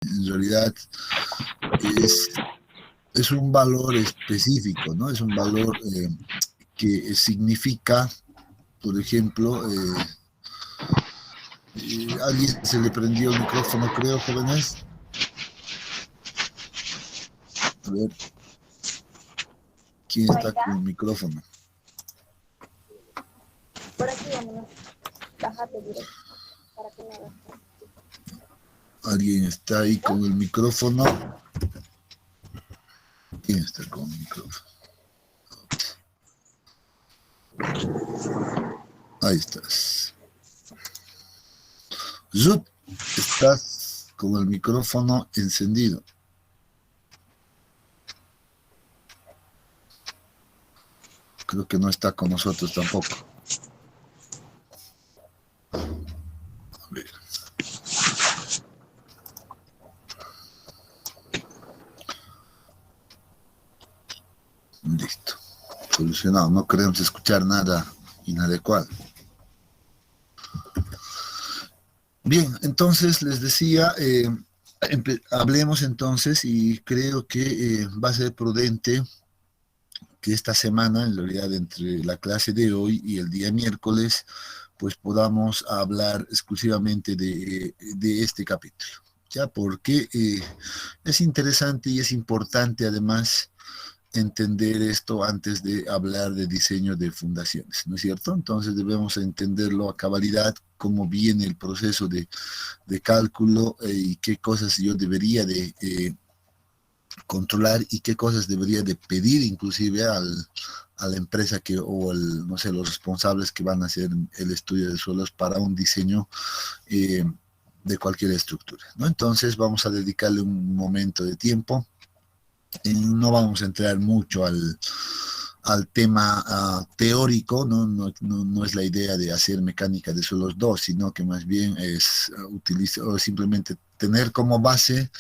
en realidad es un valor específico, ¿no? Es un valor que significa, por ejemplo, alguien se le prendió el micrófono, creo, jóvenes. A ver, ¿quién está con el micrófono? Por aquí, vámonos. Bájate directo para que me hagas. ¿Alguien está ahí con el micrófono? ¿Quién está con el micrófono? Ahí estás. Zut, estás con el micrófono encendido. Creo que no está con nosotros tampoco. A ver. Listo. Solucionado. No queremos escuchar nada inadecuado. Bien, entonces les decía, hablemos entonces y creo que va a ser prudente que esta semana, en realidad entre la clase de hoy y el día miércoles, pues podamos hablar exclusivamente de este capítulo, ¿ya? Porque es interesante y es importante además entender esto antes de hablar de diseño de fundaciones, ¿no es cierto? Entonces debemos entenderlo a cabalidad, cómo viene el proceso de cálculo y qué cosas yo debería de controlar y qué cosas debería de pedir inclusive a la empresa que, o el, no sé, los responsables que van a hacer el estudio de suelos para un diseño de cualquier estructura, ¿no? Entonces vamos a dedicarle un momento de tiempo. No vamos a entrar mucho al tema teórico, no es la idea de hacer mecánica de suelos 2, sino que más bien es utilizar o simplemente tener como base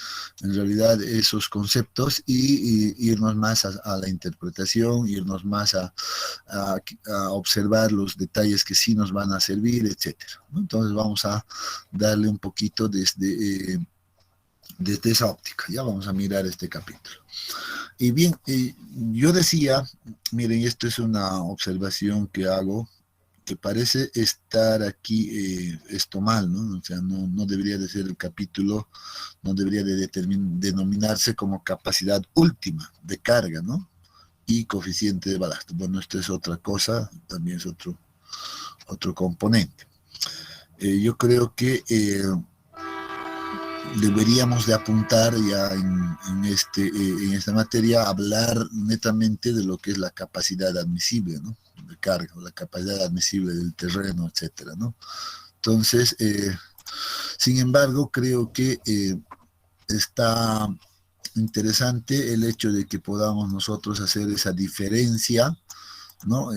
en realidad esos conceptos y irnos más a la interpretación, irnos más a observar los detalles que sí nos van a servir, etcétera, ¿no? Entonces vamos a darle un poquito desde esa óptica. Ya vamos a mirar este capítulo. Y bien, yo decía, miren, esto es una observación que hago, que parece estar aquí esto mal, ¿no? O sea, no debería de ser el capítulo, no debería de denominarse como capacidad última de carga, ¿no? Y coeficiente de balasto. Bueno, esto es otra cosa, también es otro componente. Yo creo que deberíamos de apuntar ya en esta materia a hablar netamente de lo que es la capacidad admisible, ¿no? De carga, o la capacidad admisible del terreno, etcétera, ¿no? Entonces, sin embargo, creo que está interesante el hecho de que podamos nosotros hacer esa diferencia, ¿no?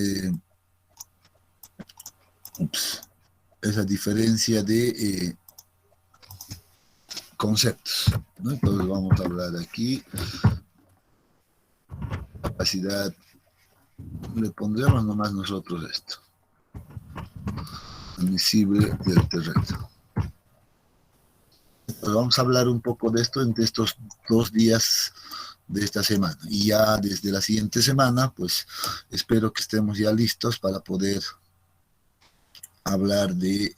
Esa diferencia de conceptos, ¿no? Entonces vamos a hablar aquí capacidad, le pondremos nomás nosotros esto, admisible del terreno. Pues vamos a hablar un poco de esto entre estos 2 días de esta semana, y ya desde la siguiente semana pues espero que estemos ya listos para poder hablar de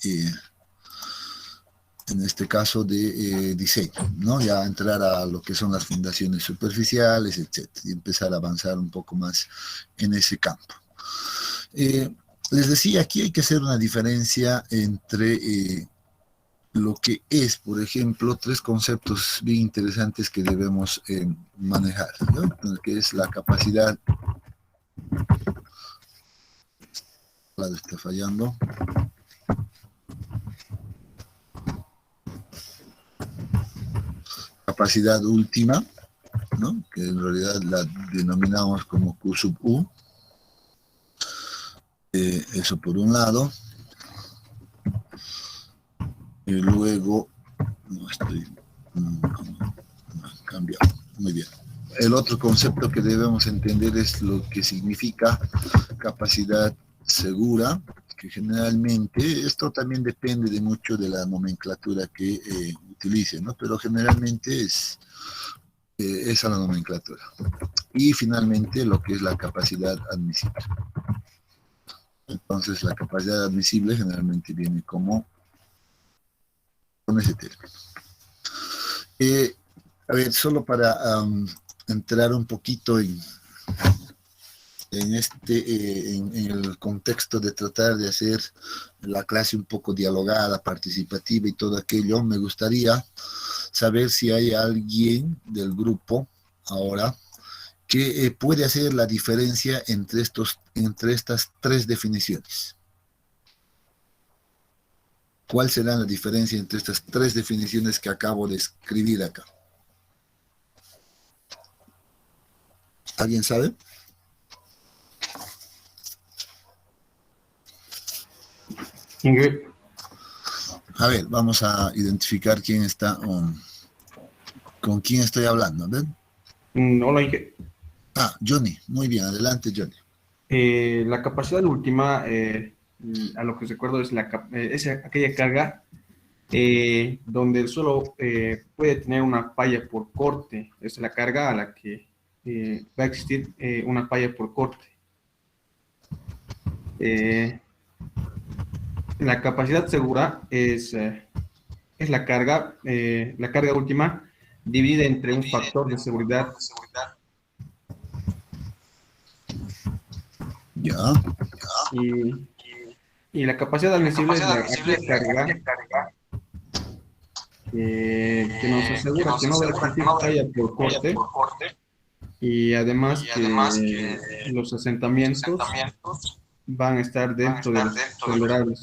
en este caso de diseño, ¿no? Ya entrar a lo que son las fundaciones superficiales, etcétera, y empezar a avanzar un poco más en ese campo. Les decía, aquí hay que hacer una diferencia entre lo que es, por ejemplo, 3 conceptos bien interesantes que debemos manejar, ¿no? Que es la capacidad, la está fallando, capacidad última, ¿no? Que en realidad la denominamos como Q sub U, eso por un lado, y luego, no estoy, cambiado, muy bien. El otro concepto que debemos entender es lo que significa capacidad segura, que generalmente esto también depende de mucho de la nomenclatura que utilice, ¿no? Pero generalmente esa la nomenclatura. Y finalmente lo que es la capacidad admisible. Entonces la capacidad admisible generalmente viene como con ese término. A ver, solo para entrar un poquito en el contexto de tratar de hacer la clase un poco dialogada, participativa y todo aquello, me gustaría saber si hay alguien del grupo ahora que puede hacer la diferencia entre estas tres definiciones. ¿Cuál será la diferencia entre estas tres definiciones que acabo de escribir acá? ¿Alguien sabe? Ingrid. A ver, vamos a identificar quién está, con quién estoy hablando. ¿Ven? Hola, Ingrid. Johnny. Muy bien, adelante, Johnny. La capacidad última, a lo que recuerdo, es aquella carga donde el suelo puede tener una falla por corte. Es la carga a la que va a existir una falla por corte. La capacidad segura es la carga última dividida entre un factor de seguridad Ya. y la capacidad admisible es aquella carga que nos asegura que no va a existir falla por corte y además que los asentamientos van a estar dentro de los tolerables.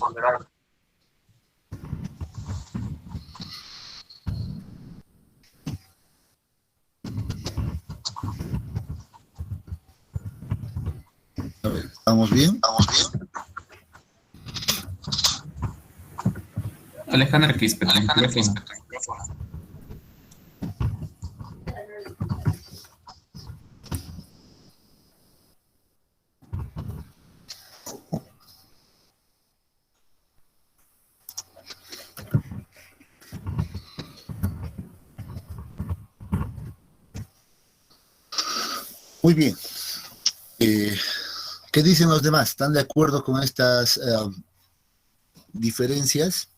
A ver, ¿estamos bien? Alejandra Quispe, tu micrófono. Muy bien. ¿Qué dicen los demás? ¿Están de acuerdo con estas diferencias?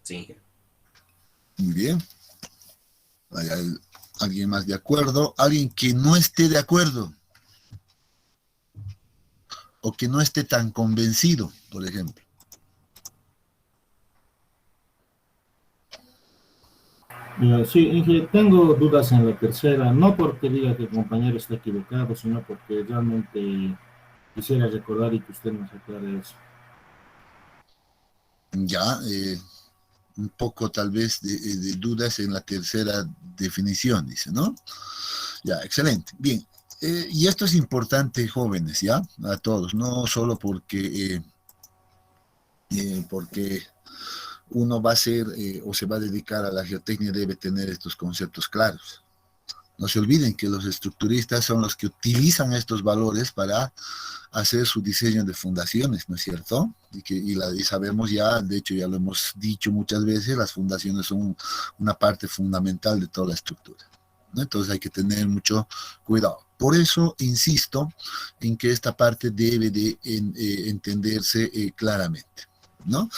Sí. Muy bien. ¿Hay alguien más de acuerdo? ¿Alguien que no esté de acuerdo? O que no esté tan convencido, por ejemplo. Sí, Inge, tengo dudas en la tercera, no porque diga que el compañero está equivocado, sino porque realmente quisiera recordar y que usted nos aclare eso. Ya, un poco tal vez de dudas en la tercera definición, dice, ¿no? Ya, excelente. Bien, y esto es importante, jóvenes, ¿ya? A todos, no solo porque uno va a ser o se va a dedicar a la geotecnia, debe tener estos conceptos claros. No se olviden que los estructuristas son los que utilizan estos valores para hacer su diseño de fundaciones, ¿no es cierto? Y sabemos ya, de hecho ya lo hemos dicho muchas veces, las fundaciones son una parte fundamental de toda la estructura, ¿no? Entonces hay que tener mucho cuidado. Por eso insisto en que esta parte debe de entenderse claramente, ¿no?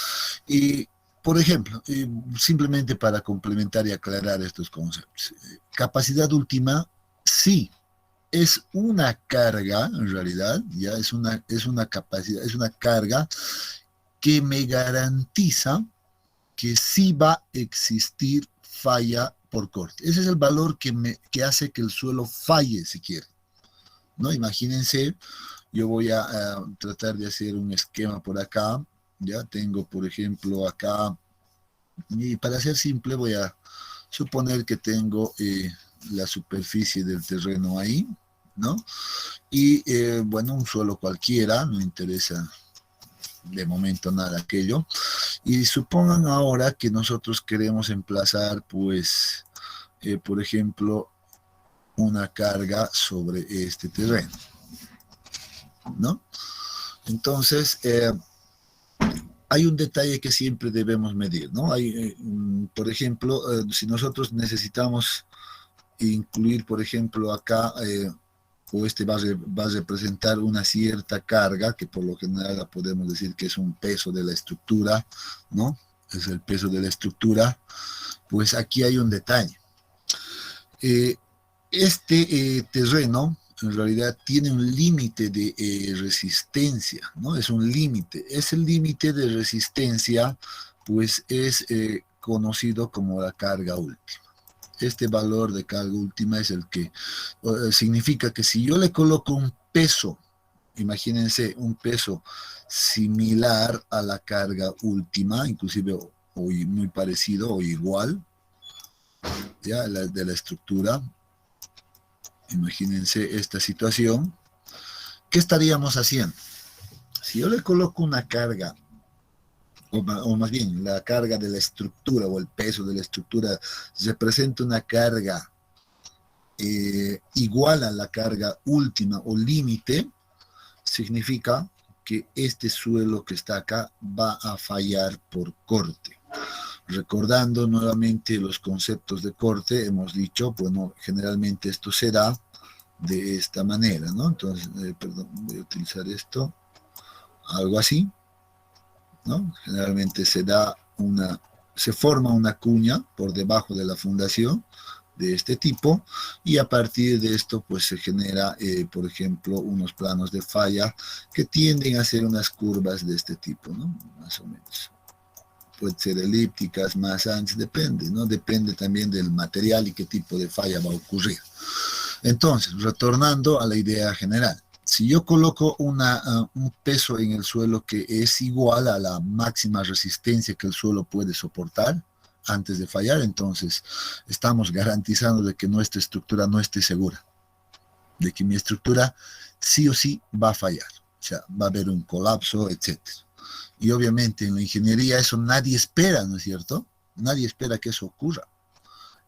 Y por ejemplo, simplemente para complementar y aclarar estos conceptos, capacidad última, sí, es una carga, en realidad, ya es una capacidad, es una carga que me garantiza que sí va a existir falla por corte. Ese es el valor que hace que el suelo falle, si quiere, ¿no? Imagínense, yo voy a tratar de hacer un esquema por acá. Ya tengo, por ejemplo, acá, y para ser simple voy a suponer que tengo la superficie del terreno ahí, ¿no? Y bueno, un suelo cualquiera, no interesa de momento nada aquello. Y supongan ahora que nosotros queremos emplazar, pues, por ejemplo, una carga sobre este terreno, ¿no? Entonces, hay un detalle que siempre debemos medir, ¿no? Por ejemplo, si nosotros necesitamos incluir, por ejemplo, acá, o este va a representar una cierta carga, que por lo general la podemos decir que es un peso de la estructura, ¿no? Es el peso de la estructura, pues aquí hay un detalle. Este terreno en realidad tiene un límite de resistencia, ¿no? Es un límite. Ese límite de resistencia, pues es conocido como la carga última. Este valor de carga última es el que significa que si yo le coloco un peso, imagínense un peso similar a la carga última, inclusive o muy parecido o igual, ya de la estructura, imagínense esta situación, ¿qué estaríamos haciendo? Si yo le coloco una carga, o más bien la carga de la estructura o el peso de la estructura representa una carga igual a la carga última o límite, significa que este suelo que está acá va a fallar por corte. Recordando nuevamente los conceptos de corte, hemos dicho, bueno, generalmente esto se da de esta manera, ¿no? Entonces, perdón, voy a utilizar esto, algo así, ¿no? Generalmente se forma una cuña por debajo de la fundación de este tipo, y a partir de esto pues se genera, por ejemplo, unos planos de falla que tienden a ser unas curvas de este tipo, ¿no? Más o menos. Pueden ser elípticas, más anchas, depende, ¿no? Depende también del material y qué tipo de falla va a ocurrir. Entonces, retornando a la idea general, si yo coloco un peso en el suelo que es igual a la máxima resistencia que el suelo puede soportar antes de fallar, entonces estamos garantizando de que nuestra estructura no esté segura, de que mi estructura sí o sí va a fallar, o sea, va a haber un colapso, etc. Y obviamente en la ingeniería eso nadie espera, ¿no es cierto? Nadie espera que eso ocurra.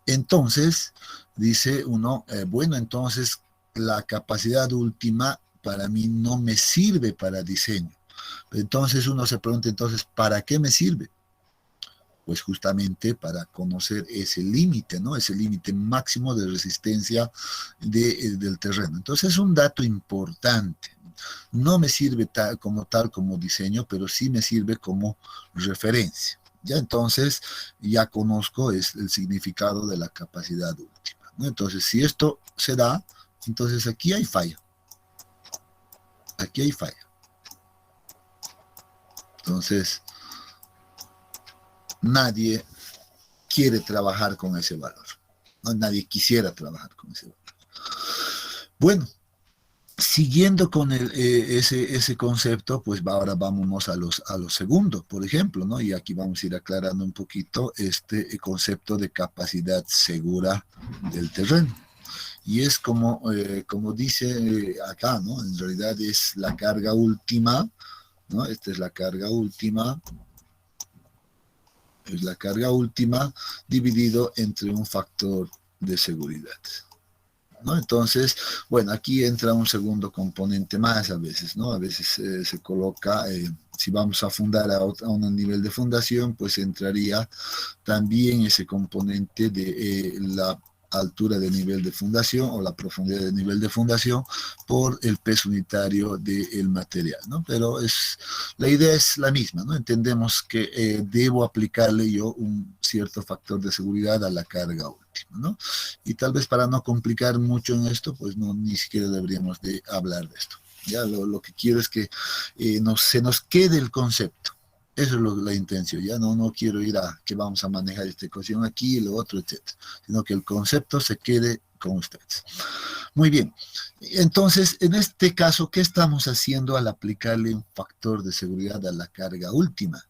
Entonces, dice uno, bueno, entonces la capacidad última para mí no me sirve para diseño. Entonces uno se pregunta, entonces, ¿para qué me sirve? Pues justamente para conocer ese límite, ¿no? Ese límite máximo de resistencia del terreno. Entonces es un dato importante. No me sirve como diseño, pero sí me sirve como referencia. Ya entonces ya conozco el significado de la capacidad última, ¿no? Entonces si esto se da, entonces aquí hay falla. Aquí hay falla. Entonces nadie quiere trabajar con ese valor, ¿no? Nadie quisiera trabajar con ese valor. Bueno, siguiendo con ese concepto, pues ahora vámonos a los segundos, por ejemplo, ¿no? Y aquí vamos a ir aclarando un poquito este concepto de capacidad segura del terreno. Y es como dice acá, ¿no? En realidad es la carga última, ¿no? Esta es la carga última. Es la carga última dividido entre un factor de seguridad, ¿no? Entonces, bueno, aquí entra un segundo componente más a veces, ¿no? A veces se coloca, si vamos a fundar a un nivel de fundación, pues entraría también ese componente de la altura de nivel de fundación o la profundidad de nivel de fundación por el peso unitario del material, ¿no? Pero la idea es la misma, ¿no? Entendemos que debo aplicarle yo un cierto factor de seguridad a la carga última, ¿no? Y tal vez para no complicar mucho en esto, pues ni siquiera deberíamos de hablar de esto. Ya lo que quiero es que se nos quede el concepto. Eso es la intención, ya no quiero ir a que vamos a manejar esta ecuación aquí y lo otro, etc. Sino que el concepto se quede con ustedes. Muy bien, entonces, en este caso, ¿qué estamos haciendo al aplicarle un factor de seguridad a la carga última?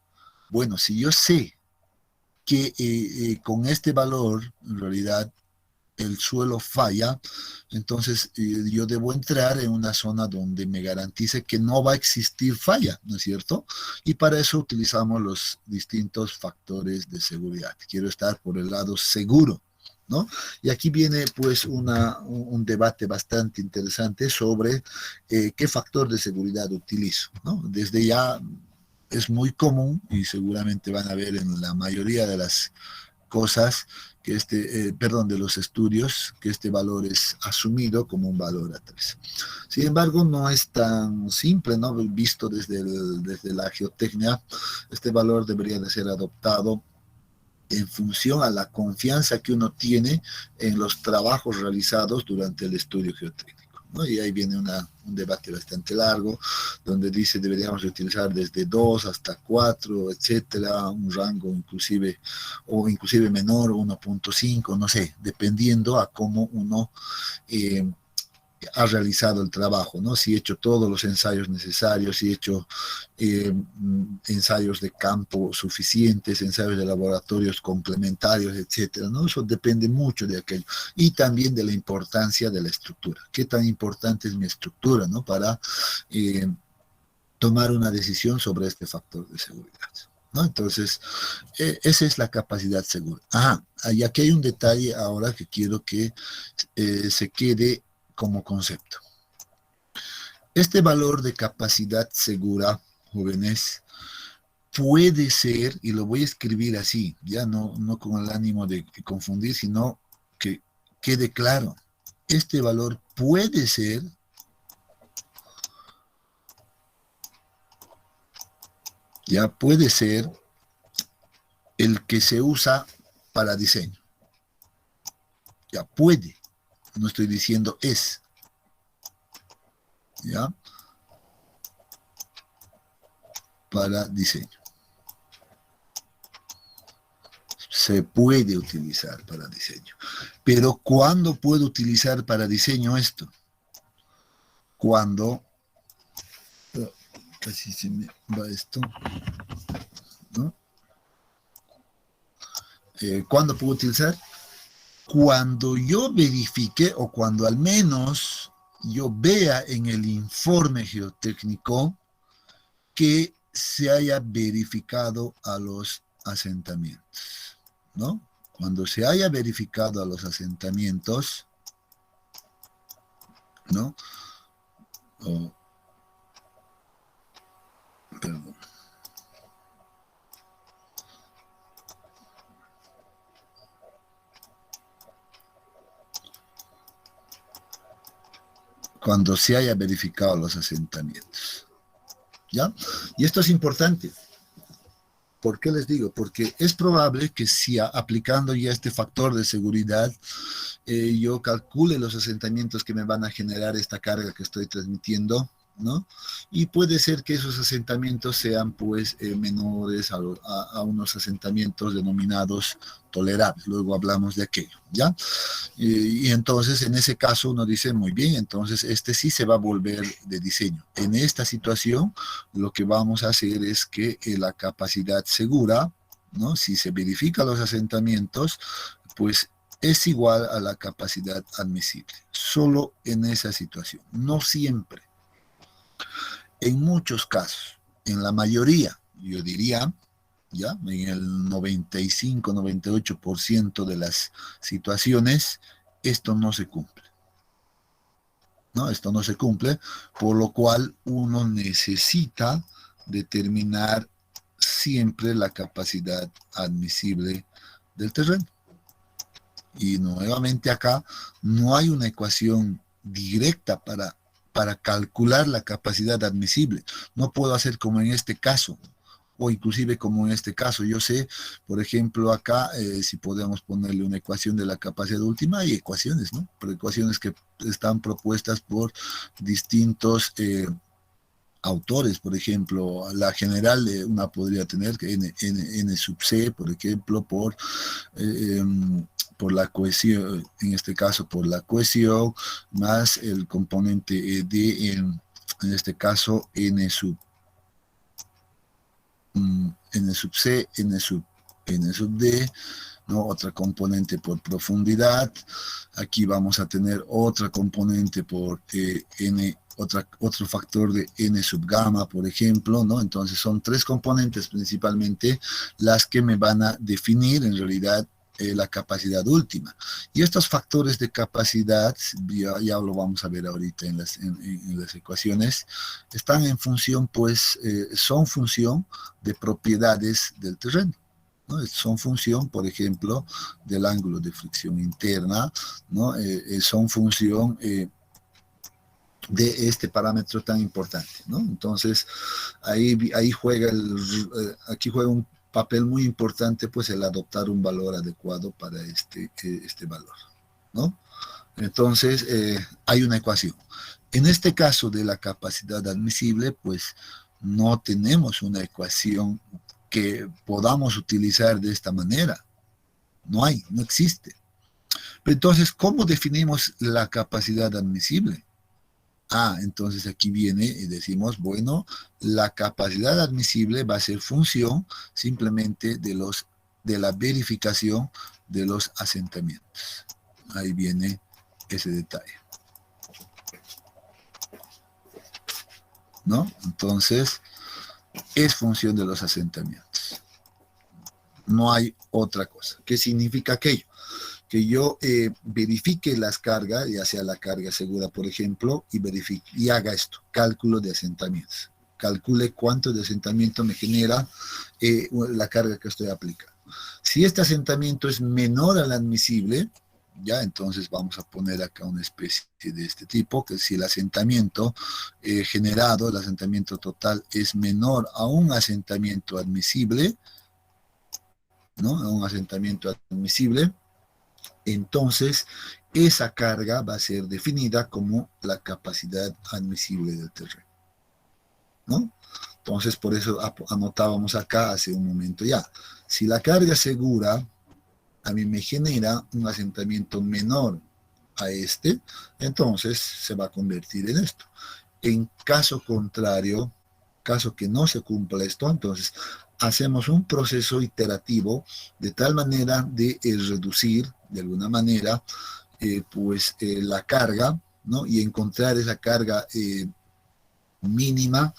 Bueno, si yo sé que con este valor, en realidad, el suelo falla, entonces yo debo entrar en una zona donde me garantice que no va a existir falla, ¿no es cierto? Y para eso utilizamos los distintos factores de seguridad. Quiero estar por el lado seguro, ¿no? Y aquí viene pues un debate bastante interesante sobre qué factor de seguridad utilizo, ¿no? Desde ya es muy común y seguramente van a ver en la mayoría de las cosas que de los estudios, que este valor es asumido como un valor A3. Sin embargo, no es tan simple, ¿no? Visto desde la geotecnia, este valor debería de ser adoptado en función a la confianza que uno tiene en los trabajos realizados durante el estudio geotécnico, ¿no? Y ahí viene un debate bastante largo, donde dice deberíamos utilizar desde 2 hasta 4, etcétera, un rango inclusive menor, 1.5, no sé, dependiendo a cómo uno ha realizado el trabajo, ¿no? Si he hecho todos los ensayos necesarios, si he hecho ensayos de campo suficientes, ensayos de laboratorios complementarios, etcétera, ¿no? Eso depende mucho de aquello. Y también de la importancia de la estructura. ¿Qué tan importante es mi estructura, ¿no? Para tomar una decisión sobre este factor de seguridad, ¿no? Entonces, esa es la capacidad segura. Y aquí hay un detalle ahora que quiero que se quede como concepto. Este valor de capacidad segura, jóvenes, puede ser, y lo voy a escribir así, ya no con el ánimo de confundir, sino que quede claro. Este valor puede ser el que se usa para diseño. Ya puede. No estoy diciendo es. ¿Ya? Para diseño. Se puede utilizar para diseño. Pero ¿cuándo puedo utilizar para diseño esto? Cuando... Casi se me va esto. ¿No? ¿Cuándo puedo utilizar? Cuando yo verifique, o cuando al menos yo vea en el informe geotécnico que se haya verificado a los asentamientos, ¿no? Cuando se haya verificado a los asentamientos, ¿no? Perdón. Cuando se haya verificado los asentamientos. ¿Ya? Y esto es importante. ¿Por qué les digo? Porque es probable que si aplicando ya este factor de seguridad, yo calcule los asentamientos que me van a generar esta carga que estoy transmitiendo, ¿no? Y puede ser que esos asentamientos sean pues menores a unos asentamientos denominados tolerables. Luego hablamos de aquello, ¿ya? Y entonces en ese caso uno dice, muy bien, entonces este sí se va a volver de diseño. En esta situación lo que vamos a hacer es que la capacidad segura, ¿no? Si se verifican los asentamientos, pues es igual a la capacidad admisible. Solo en esa situación, no siempre. En muchos casos, en la mayoría, yo diría, ya en el 95-98% de las situaciones, esto no se cumple. ¿No? Esto no se cumple, por lo cual uno necesita determinar siempre la capacidad admisible del terreno. Y nuevamente acá no hay una ecuación directa para calcular la capacidad admisible. No puedo hacer como en este caso, o inclusive como en este caso. Yo sé, por ejemplo, acá, si podemos ponerle una ecuación de la capacidad última, hay ecuaciones, ¿no? Pero ecuaciones que están propuestas por distintos autores. Por ejemplo, la general una podría tener que n sub c, por ejemplo, por la cohesión, en este caso por la cohesión, más el componente de, en este caso, n sub c, n sub d, ¿no? Otra componente por profundidad. Aquí vamos a tener otra componente por otro factor de n sub gamma, por ejemplo, ¿no? Entonces son tres componentes principalmente las que me van a definir en realidad la capacidad última. Y estos factores de capacidad, ya lo vamos a ver ahorita en las ecuaciones, están en función, pues, son función de propiedades del terreno, ¿no? Son función, por ejemplo, del ángulo de fricción interna, ¿no? Son función de este parámetro tan importante, ¿no? Entonces, ahí juega aquí juega un papel muy importante, pues, el adoptar un valor adecuado para este valor, ¿no? Entonces, hay una ecuación. En este caso de la capacidad admisible, pues, no tenemos una ecuación que podamos utilizar de esta manera. No existe. Pero entonces, ¿cómo definimos la capacidad admisible? Entonces aquí viene y decimos, bueno, la capacidad admisible va a ser función simplemente de la verificación de los asentamientos. Ahí viene ese detalle, ¿no? Entonces, es función de los asentamientos. No hay otra cosa. ¿Qué significa aquello? Que yo verifique las cargas, ya sea la carga segura, por ejemplo, y haga esto, cálculo de asentamientos. Calcule cuánto de asentamiento me genera la carga que estoy aplicando. Si este asentamiento es menor al admisible, ya, entonces vamos a poner acá una especie de este tipo, que si el asentamiento generado, el asentamiento total, es menor a un asentamiento admisible, ¿no? A un asentamiento admisible, entonces esa carga va a ser definida como la capacidad admisible del terreno, ¿no? Entonces, por eso anotábamos acá hace un momento ya. Si la carga segura a mí me genera un asentamiento menor a este, entonces se va a convertir en esto. En caso contrario, caso que no se cumpla esto, entonces hacemos un proceso iterativo de tal manera de reducir de alguna manera la carga, ¿no? Y encontrar esa carga mínima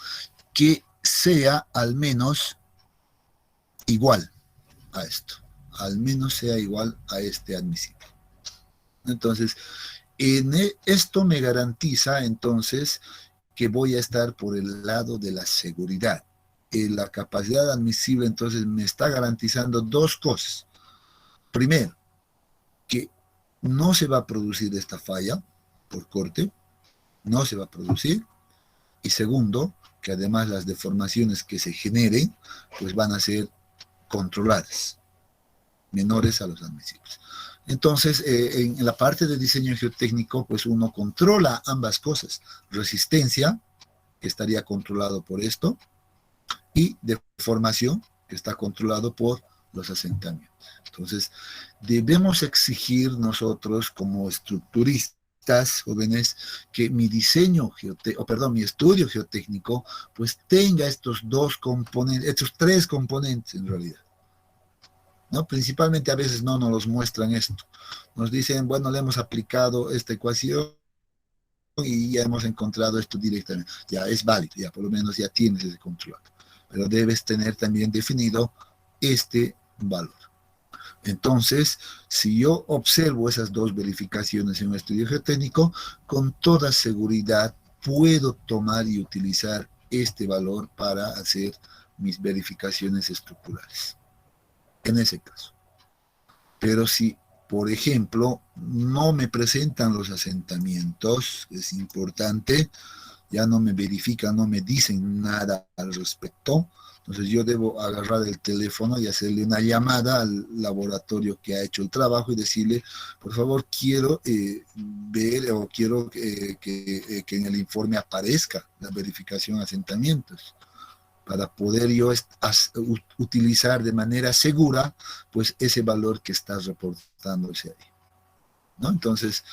que sea al menos igual a esto, al menos sea igual a este admisible. Entonces, esto me garantiza entonces que voy a estar por el lado de la seguridad. La capacidad admisible entonces me está garantizando dos cosas. Primero, que no se va a producir esta falla por corte, no se va a producir. Y segundo, que además las deformaciones que se generen, pues van a ser controladas, menores a los admisibles. Entonces, en la parte de diseño geotécnico, pues uno controla ambas cosas. Resistencia, que estaría controlado por esto, y deformación, que está controlado por los asentamientos. Entonces, debemos exigir nosotros como estructuristas jóvenes que mi mi estudio geotécnico, pues tenga estos dos componentes, estos tres componentes en realidad, ¿no? Principalmente a veces no nos los muestran esto. Nos dicen, bueno, le hemos aplicado esta ecuación y ya hemos encontrado esto directamente. Ya es válido, ya por lo menos ya tienes ese control. Pero debes tener también definido este valor. Entonces, si yo observo esas dos verificaciones en un estudio geotécnico, con toda seguridad puedo tomar y utilizar este valor para hacer mis verificaciones estructurales. En ese caso. Pero si, por ejemplo, no me presentan los asentamientos, es importante, ya no me verifican, no me dicen nada al respecto, entonces yo debo agarrar el teléfono y hacerle una llamada al laboratorio que ha hecho el trabajo y decirle, por favor, quiero ver o quiero que en el informe aparezca la verificación de asentamientos, para poder yo utilizar de manera segura, pues, ese valor que está reportándose ahí, ¿no? Entonces,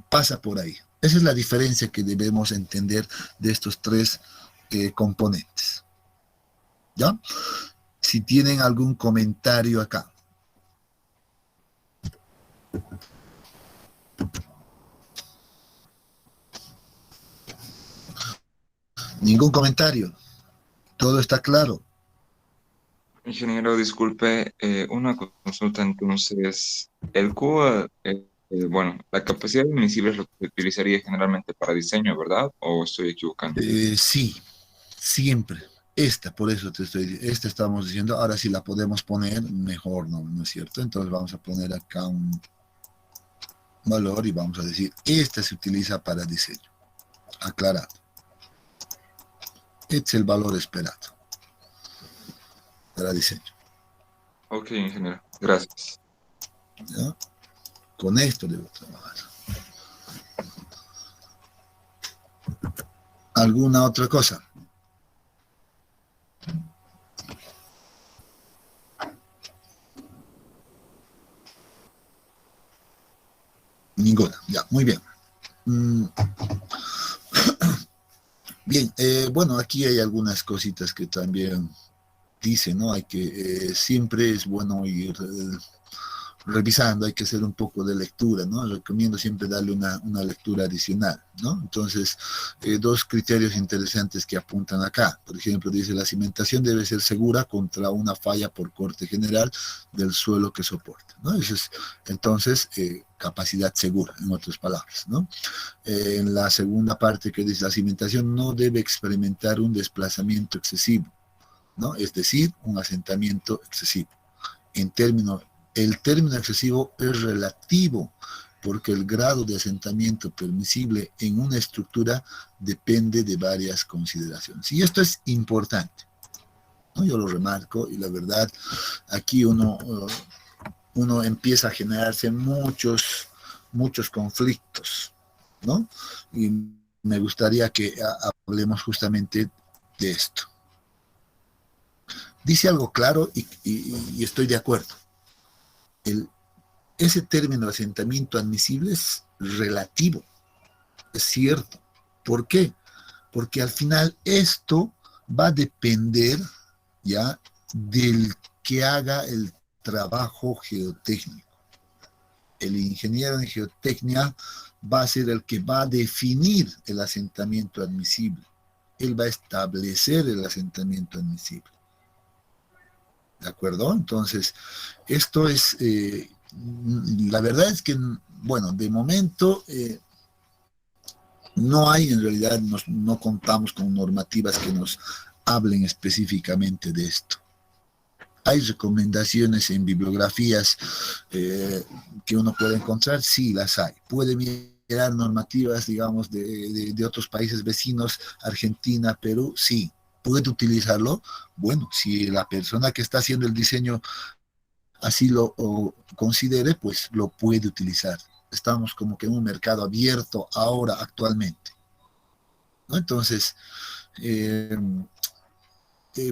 pasa por ahí. Esa es la diferencia que debemos entender de estos tres componentes. ¿Ya? Si tienen algún comentario acá. Ningún comentario. Todo está claro. Ingeniero, disculpe, una consulta entonces. El cubo, bueno, la capacidad admisible es lo que se utilizaría generalmente para diseño, ¿verdad? ¿O estoy equivocando? Sí, siempre. Por eso esta estamos diciendo, ahora si la podemos poner, mejor, ¿no es cierto? Entonces vamos a poner acá un valor y vamos a decir, esta se utiliza para diseño. Aclarado. Este es el valor esperado para diseño. Ok, ingeniero, gracias. ¿Ya? Con esto debo trabajar. ¿Alguna otra cosa? Ninguna, ya, muy bien. Bien, bueno, aquí hay algunas cositas que también dicen, ¿no? Hay que, siempre es bueno ir revisando, hay que hacer un poco de lectura, ¿no? Recomiendo siempre darle una lectura adicional, ¿no? Entonces, dos criterios interesantes que apuntan acá. Por ejemplo, dice, la cimentación debe ser segura contra una falla por corte general del suelo que soporta, ¿no? Eso es, entonces, capacidad segura, en otras palabras, ¿no? En la segunda parte que dice, la cimentación no debe experimentar un desplazamiento excesivo, ¿no? Es decir, un asentamiento excesivo. El término excesivo es relativo porque el grado de asentamiento permisible en una estructura depende de varias consideraciones. Y esto es importante, ¿no? Yo lo remarco y la verdad, aquí uno empieza a generarse muchos conflictos, ¿no? Y me gustaría que hablemos justamente de esto. Dice algo claro y estoy de acuerdo. Ese término de asentamiento admisible es relativo, es cierto. ¿Por qué? Porque al final esto va a depender ya del que haga el trabajo geotécnico. El ingeniero en geotecnia va a ser el que va a definir el asentamiento admisible. Él va a establecer el asentamiento admisible. ¿De acuerdo? Entonces, esto es, la verdad es que, bueno, de momento no hay, en realidad, no contamos con normativas que nos hablen específicamente de esto. ¿Hay recomendaciones en bibliografías que uno puede encontrar? Sí, las hay. Puede mirar normativas, digamos, de otros países vecinos, Argentina, Perú, sí. ¿Puede utilizarlo? Bueno, si la persona que está haciendo el diseño así lo considere, pues lo puede utilizar. Estamos como que en un mercado abierto ahora, actualmente, ¿no? Entonces,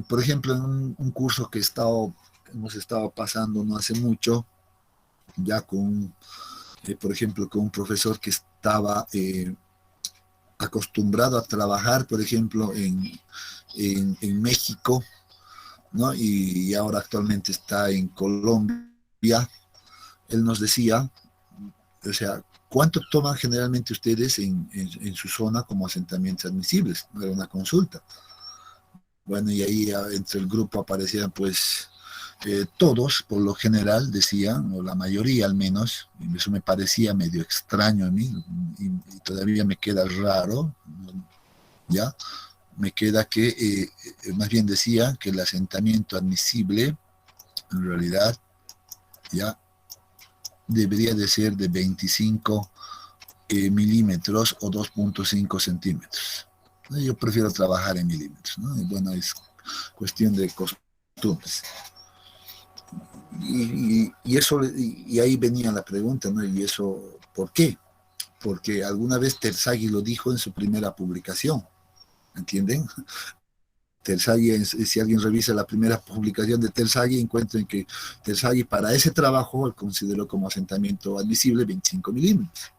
por ejemplo, en un curso que hemos estado pasando no hace mucho, ya con, por ejemplo, con un profesor que estaba acostumbrado a trabajar, por ejemplo, en México, ¿no? Y ahora actualmente está en Colombia. Él nos decía, o sea, ¿cuánto toman generalmente ustedes en su zona como asentamientos admisibles? Era una consulta. Bueno, y ahí entre el grupo aparecían pues todos, por lo general, decían, o la mayoría al menos, y eso me parecía medio extraño a mí, y todavía me queda raro, ¿ya? Me queda que más bien decía que el asentamiento admisible en realidad ya debería de ser de 25 milímetros o 2.5 centímetros. Yo prefiero trabajar en milímetros, ¿no? Y bueno, es cuestión de costumbres. Y ahí venía la pregunta, ¿no? ¿Y eso por qué? Porque alguna vez Terzaghi lo dijo en su primera publicación, ¿entienden? Terzaghi, si alguien revisa la primera publicación de Terzaghi, encuentran que Terzaghi para ese trabajo él consideró como asentamiento admisible 25 milímetros.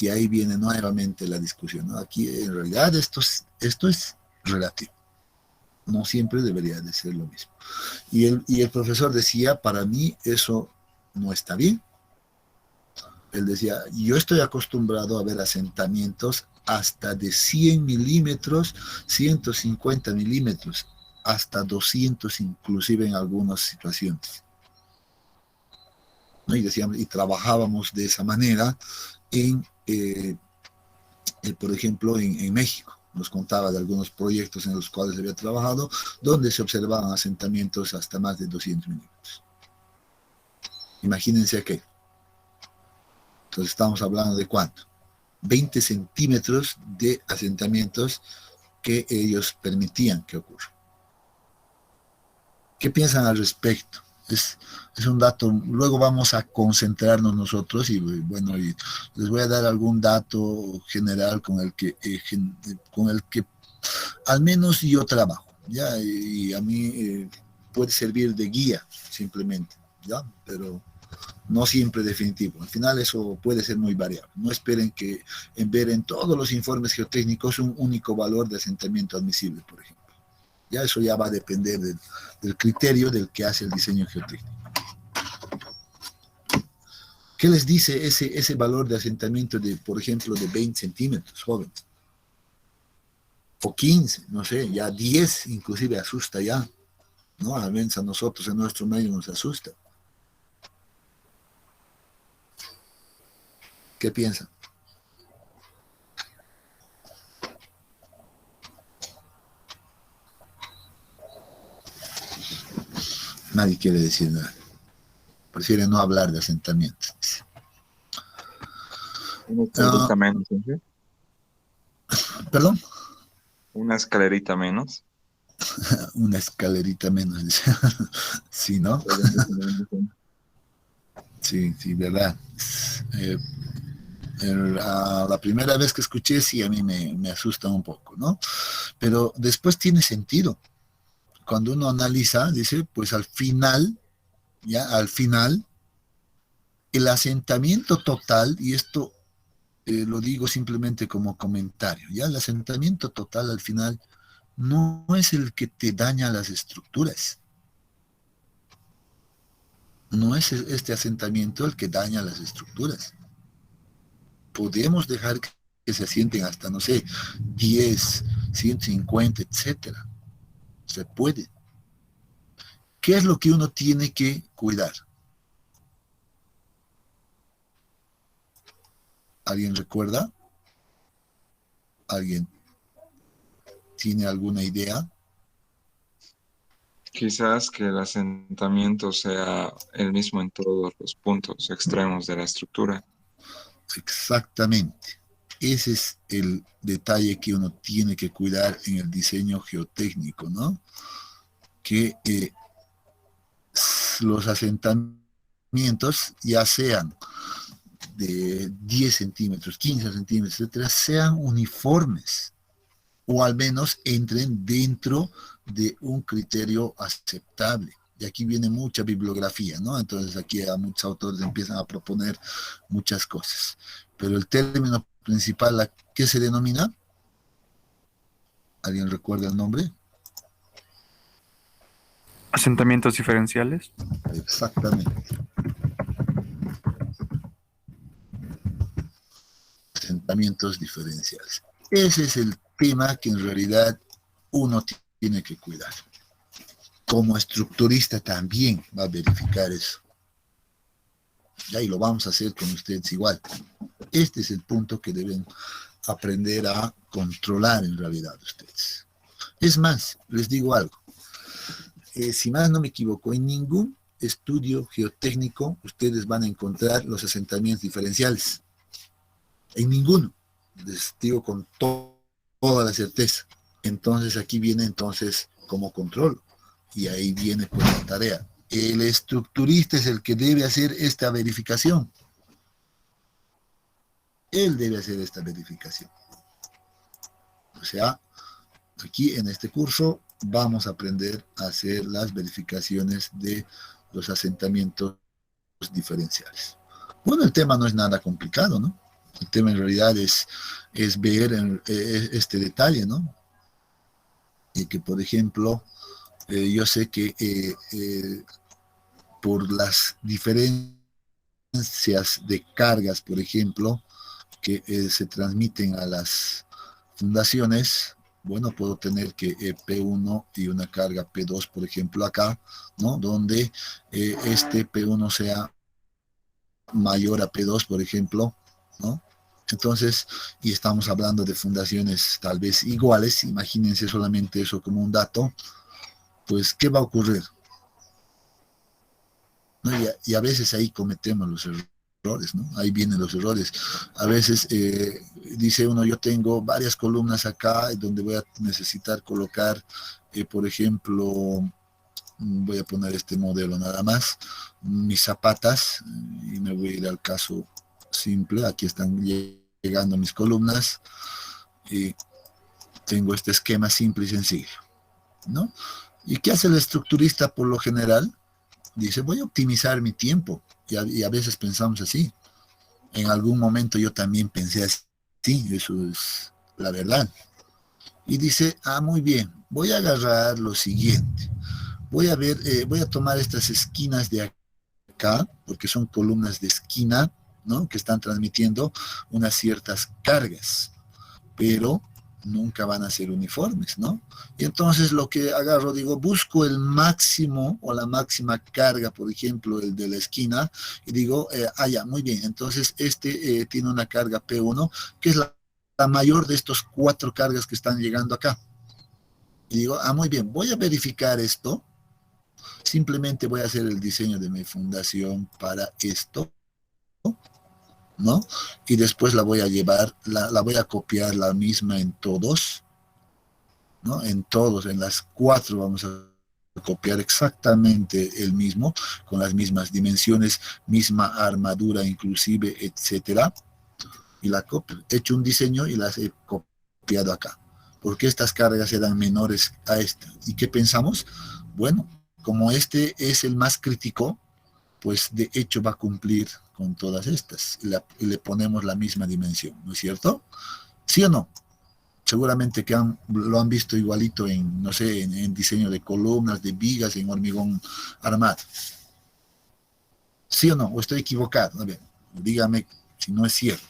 Y ahí viene nuevamente la discusión, ¿no? Aquí en realidad esto es relativo. No siempre debería de ser lo mismo. Y el profesor decía, para mí eso no está bien. Él decía, yo estoy acostumbrado a ver asentamientos hasta de 100 milímetros, 150 milímetros. hasta 200 inclusive en algunas situaciones, ¿no? Y decíamos, y trabajábamos de esa manera por ejemplo, en México. Nos contaba de algunos proyectos en los cuales había trabajado, donde se observaban asentamientos hasta más de 200 milímetros. Imagínense aquello. Entonces estamos hablando de ¿cuánto? 20 centímetros de asentamientos que ellos permitían que ocurra. ¿Qué piensan al respecto? Es un dato, luego vamos a concentrarnos nosotros y bueno, y les voy a dar algún dato general con el que al menos yo trabajo, ¿ya? Y a mí puede servir de guía simplemente, ¿ya? Pero no siempre definitivo. Al final eso puede ser muy variable. No esperen que ver en todos los informes geotécnicos un único valor de asentamiento admisible, por ejemplo. Ya eso ya va a depender del criterio del que hace el diseño geotécnico. ¿Qué les dice ese valor de asentamiento de, por ejemplo, de 20 centímetros, jóvenes? O 15, no sé, ya 10 inclusive asusta ya, ¿no? Al menos a nosotros en nuestro medio nos asusta. ¿Qué piensan? Nadie quiere decir nada. Prefiere no hablar de asentamientos. Una escalerita menos, ¿sí? ¿Perdón? Una escalerita menos. Una escalerita menos. Sí, ¿no? Sí, sí, verdad. La primera vez que escuché, sí, a mí me asusta un poco, ¿no? Pero después tiene sentido. Cuando uno analiza, dice, pues al final, el asentamiento total, y esto lo digo simplemente como comentario, ya el asentamiento total al final no es el que te daña las estructuras. No es este asentamiento el que daña las estructuras. Podemos dejar que se asienten hasta, no sé, 10, 150, etcétera. Se puede. ¿Qué es lo que uno tiene que cuidar? ¿Alguien recuerda? ¿Alguien tiene alguna idea? Quizás que el asentamiento sea el mismo en todos los puntos extremos de la estructura. Exactamente. Ese es el detalle que uno tiene que cuidar en el diseño geotécnico, ¿no? Que los asentamientos, ya sean de 10 centímetros, 15 centímetros, etcétera, sean uniformes o al menos entren dentro de un criterio aceptable. Y aquí viene mucha bibliografía, ¿no? Entonces aquí a muchos autores empiezan a proponer muchas cosas. Pero el término principal, ¿qué se denomina? ¿Alguien recuerda el nombre? Asentamientos diferenciales. Exactamente. Asentamientos diferenciales. Ese es el tema que en realidad uno tiene que cuidar. Como estructurista también va a verificar eso. Ya, y lo vamos a hacer con ustedes igual. Este es el punto que deben aprender a controlar en realidad ustedes. Es más, les digo algo. Si más no me equivoco, en ningún estudio geotécnico ustedes van a encontrar los asentamientos diferenciales. En ninguno. Les digo con toda la certeza. Entonces aquí viene entonces como control. Y ahí viene pues la tarea. El estructurista es el que debe hacer esta verificación. Él debe hacer esta verificación. O sea, aquí en este curso vamos a aprender a hacer las verificaciones de los asentamientos diferenciales. Bueno, el tema no es nada complicado, ¿no? El tema en realidad es ver este detalle, ¿no? Y que, por ejemplo, yo sé que por las diferencias de cargas, por ejemplo, que se transmiten a las fundaciones, Bueno, puedo tener que P1 y una carga P2, por ejemplo, acá, ¿no? Donde este P1 sea mayor a P2, por ejemplo, ¿no? Entonces, y estamos hablando de fundaciones tal vez iguales, imagínense solamente eso como un dato, pues, ¿qué va a ocurrir? ¿No? Y a veces ahí cometemos los errores, ¿no? Ahí vienen los errores. A veces dice uno, yo tengo varias columnas acá donde voy a necesitar colocar, por ejemplo, voy a poner este modelo nada más, mis zapatas, y me voy a ir al caso simple, aquí están llegando mis columnas, y tengo este esquema simple y sencillo, ¿no? ¿Y qué hace el estructurista por lo general? Dice, voy a optimizar mi tiempo, y a veces pensamos así. En algún momento yo también pensé así, eso es la verdad. Y dice, muy bien, voy a agarrar lo siguiente. Voy a ver, voy a tomar estas esquinas de acá, porque son columnas de esquina, ¿no? Que están transmitiendo unas ciertas cargas, pero nunca van a ser uniformes, ¿no? Y entonces lo que agarro, digo, busco el máximo o la máxima carga, por ejemplo, el de la esquina, y digo, ya, muy bien, entonces este tiene una carga P1, que es la mayor de estos 4 cargas que están llegando acá. Y digo, muy bien, voy a verificar esto, simplemente voy a hacer el diseño de mi fundación para esto, ¿no? Y después la voy a llevar, la voy a copiar la misma en todos, ¿no? En todos, en las 4 vamos a copiar exactamente el mismo, con las mismas dimensiones, misma armadura inclusive, etcétera. Y la copio, he hecho un diseño y las he copiado acá. Porque estas cargas eran menores a esta. ¿Y qué pensamos? Bueno, como este es el más crítico, pues de hecho va a cumplir con todas estas. Y le ponemos la misma dimensión, ¿no es cierto? ¿Sí o no? Seguramente que lo han visto igualito en, no sé, en diseño de columnas, de vigas, en hormigón armado. ¿Sí o no? ¿O estoy equivocado? A ver, dígame si no es cierto.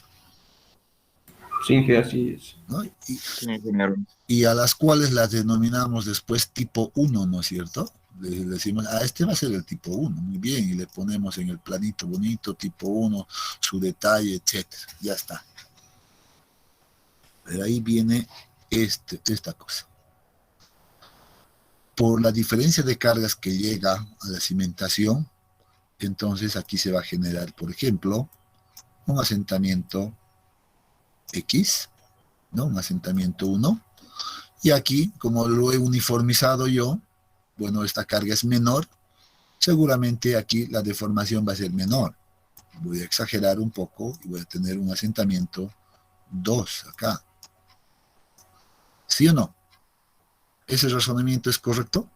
Sí, que así es. ¿No? Sí, ingeniero. Y a las cuales las denominamos después tipo 1, ¿no es cierto? Le decimos, este va a ser el tipo 1, muy bien, y le ponemos en el planito bonito, tipo 1, su detalle, etcétera, ya está. Pero ahí viene esta cosa. Por la diferencia de cargas que llega a la cimentación, entonces aquí se va a generar, por ejemplo, un asentamiento X, ¿no? Un asentamiento 1, y aquí, como lo he uniformizado yo, bueno, esta carga es menor, seguramente aquí la deformación va a ser menor. Voy a exagerar un poco y voy a tener un asentamiento 2 acá. ¿Sí o no? ¿Ese razonamiento es correcto?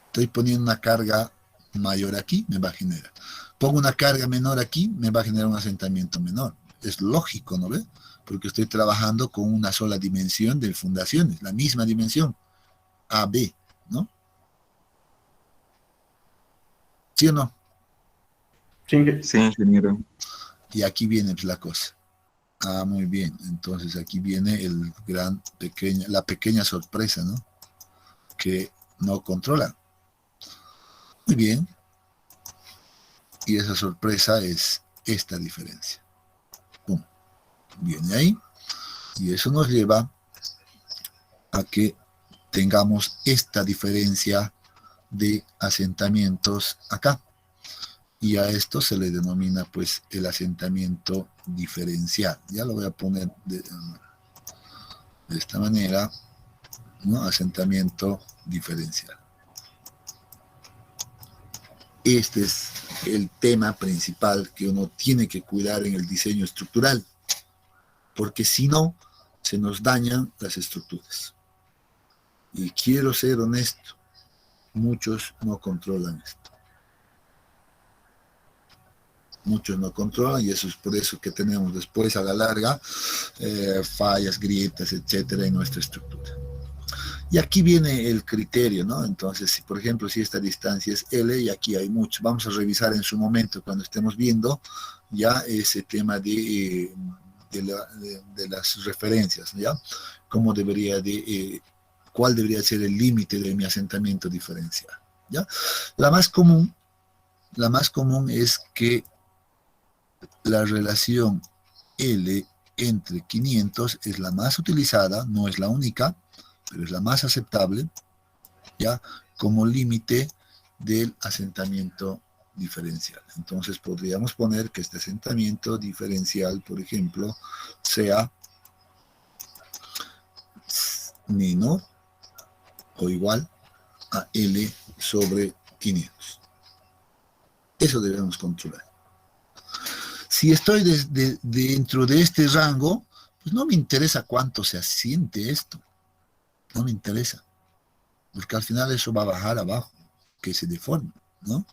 Estoy poniendo una carga mayor aquí, me va a generar. Pongo una carga menor aquí, me va a generar un asentamiento menor. Es lógico, ¿no ve? Porque estoy trabajando con una sola dimensión de fundaciones, la misma dimensión, AB, ¿no? ¿Sí o no? Sí, Sí, ingeniero. Y aquí viene pues, la cosa. Muy bien. Entonces aquí viene la pequeña sorpresa, ¿no? Que no controla. Muy bien. Y esa sorpresa es esta diferencia. Pum. Viene ahí. Y eso nos lleva a que tengamos esta diferencia de asentamientos acá. Y a esto se le denomina pues el asentamiento diferencial. Ya lo voy a poner de esta manera, ¿no? Asentamiento diferencial. Este es el tema principal que uno tiene que cuidar en el diseño estructural, porque si no, se nos dañan las estructuras. Y quiero ser honesto, muchos no controlan esto. Muchos no controlan y eso es por eso que tenemos después a la larga fallas, grietas, etcétera en nuestra estructura. Y aquí viene el criterio, ¿no? Entonces, si, por ejemplo, si esta distancia es L y aquí hay mucho, vamos a revisar en su momento cuando estemos viendo ya ese tema de de las referencias, ¿ya? Cómo debería cuál debería ser el límite de mi asentamiento diferencial, ¿ya? La más común es que la relación L entre 500 es la más utilizada, no es la única, pero es la más aceptable, ¿ya? Como límite del asentamiento diferencial. Entonces podríamos poner que este asentamiento diferencial, por ejemplo, sea menor o igual a L sobre 500. Eso debemos controlar. Si estoy dentro de este rango, pues no me interesa cuánto se asiente esto. No me interesa. Porque al final eso va a bajar abajo, que se deforme, ¿no?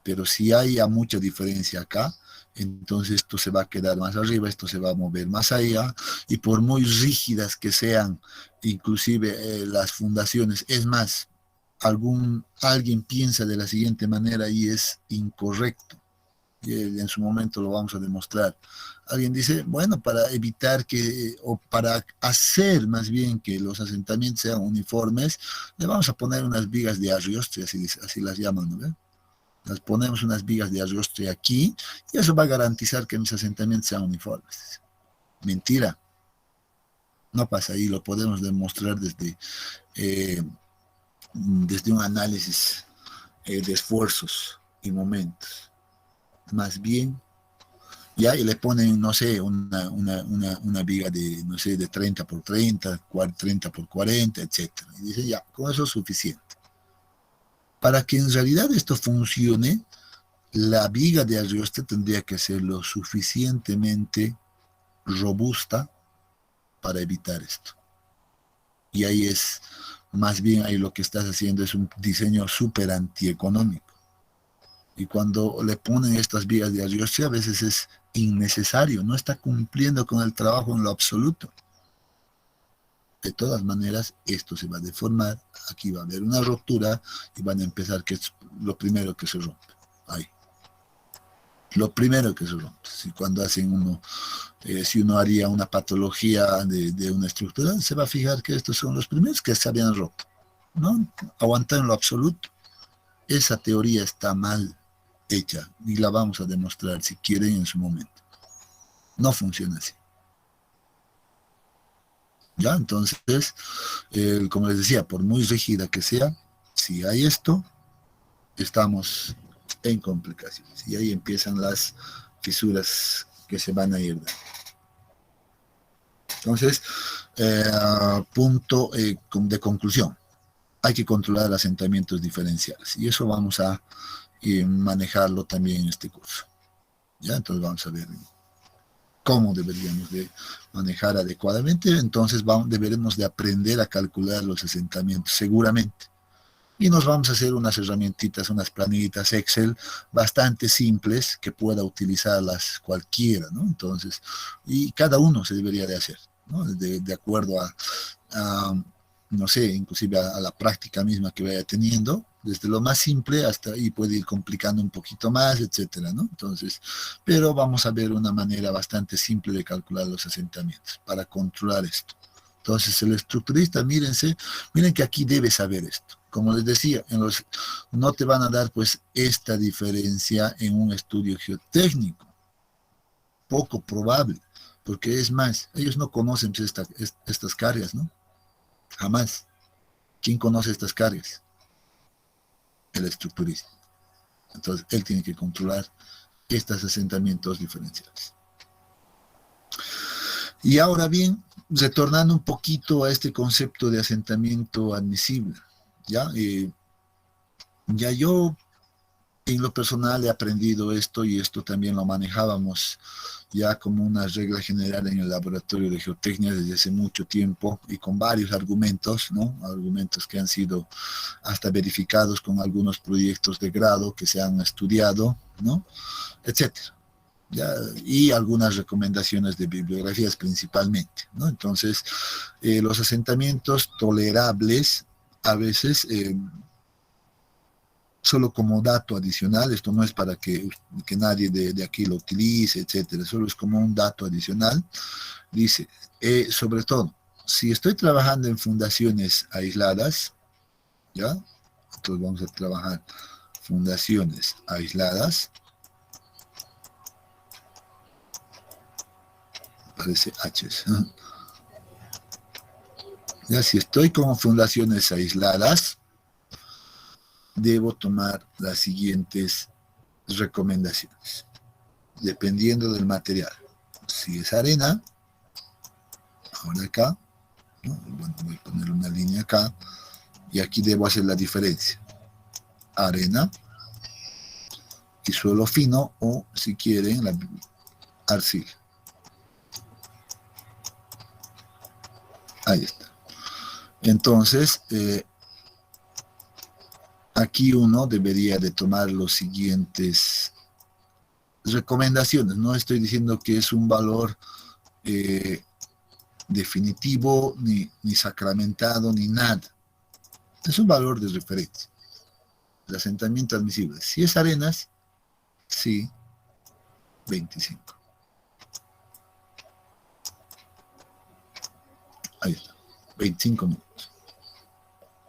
Pero si hay mucha diferencia acá, entonces esto se va a quedar más arriba, esto se va a mover más allá, y por muy rígidas que sean, inclusive las fundaciones, es más, alguien piensa de la siguiente manera y es incorrecto. Y en su momento lo vamos a demostrar. Alguien dice, bueno, para evitar o para hacer más bien que los asentamientos sean uniformes, le vamos a poner unas vigas de arrastre, así las llaman, ¿no? Las ponemos unas vigas de arrastre aquí, y eso va a garantizar que mis asentamientos sean uniformes. Mentira. No pasa ahí, lo podemos demostrar desde un análisis de esfuerzos y momentos. Más bien, ya, y le ponen, no sé, una viga de, no sé, de 30 por 30, 30 por 40, etc. Y dice, ya, con eso es suficiente. Para que en realidad esto funcione, la viga de arrastre tendría que ser lo suficientemente robusta para evitar esto. Y ahí es, más bien ahí lo que estás haciendo es un diseño súper antieconómico. Y cuando le ponen estas vigas de arrastre, a veces es innecesario, no está cumpliendo con el trabajo en lo absoluto. De todas maneras, esto se va a deformar, aquí va a haber una ruptura y van a empezar, que es lo primero que se rompe. Ahí. Lo primero que se rompe. Si cuando hacen si uno haría una patología de una estructura, se va a fijar que estos son los primeros que se habían roto. No aguantar en lo absoluto. Esa teoría está mal hecha y la vamos a demostrar si quieren en su momento. No funciona así. ¿Ya? Entonces, como les decía, por muy rígida que sea, si hay esto, estamos en complicaciones. Y ahí empiezan las fisuras que se van a ir dando. Entonces, punto de conclusión. Hay que controlar asentamientos diferenciales. Y eso vamos a manejarlo también en este curso. ¿Ya? Entonces vamos a ver cómo deberíamos de manejar adecuadamente. Entonces deberemos de aprender a calcular los asentamientos seguramente. Y nos vamos a hacer unas herramientitas, unas planillitas Excel bastante simples que pueda utilizarlas cualquiera, ¿no? Entonces, y cada uno se debería de hacer, ¿no? De acuerdo a no sé, inclusive a la práctica misma que vaya teniendo, desde lo más simple hasta ahí puede ir complicando un poquito más, etcétera, ¿no? Entonces, pero vamos a ver una manera bastante simple de calcular los asentamientos para controlar esto. Entonces, el estructurista, miren que aquí debe saber esto. Como les decía, no te van a dar pues esta diferencia en un estudio geotécnico. Poco probable, porque es más, ellos no conocen pues, estas cargas, ¿no? Jamás. ¿Quién conoce estas cargas? El estructurista. Entonces, él tiene que controlar estos asentamientos diferenciales. Y ahora bien, retornando un poquito a este concepto de asentamiento admisible, ¿ya? Ya yo en lo personal he aprendido esto y esto también lo manejábamos ya como una regla general en el laboratorio de geotecnia desde hace mucho tiempo y con varios argumentos, ¿no? Argumentos que han sido hasta verificados con algunos proyectos de grado que se han estudiado, ¿no? Etcétera. ¿Ya? Y algunas recomendaciones de bibliografías principalmente, ¿no? Entonces, los asentamientos tolerables a veces solo como dato adicional, esto no es para que nadie de aquí lo utilice, etcétera, solo es como un dato adicional. Dice, sobre todo, si estoy trabajando en fundaciones aisladas, ¿ya? Entonces vamos a trabajar fundaciones aisladas. Parece H. Ya, si estoy con fundaciones aisladas, debo tomar las siguientes recomendaciones, dependiendo del material. Si es arena, ahora acá, ¿no? Bueno, voy a poner una línea acá, y aquí debo hacer la diferencia. Arena y suelo fino, o si quieren, la arcilla. Ahí está. Entonces, aquí uno debería de tomar los siguientes recomendaciones. No estoy diciendo que es un valor definitivo, ni sacramentado, ni nada. Es un valor de referencia. El asentamiento admisible. Si es arenas, sí, 25. Ahí está, 25 minutos.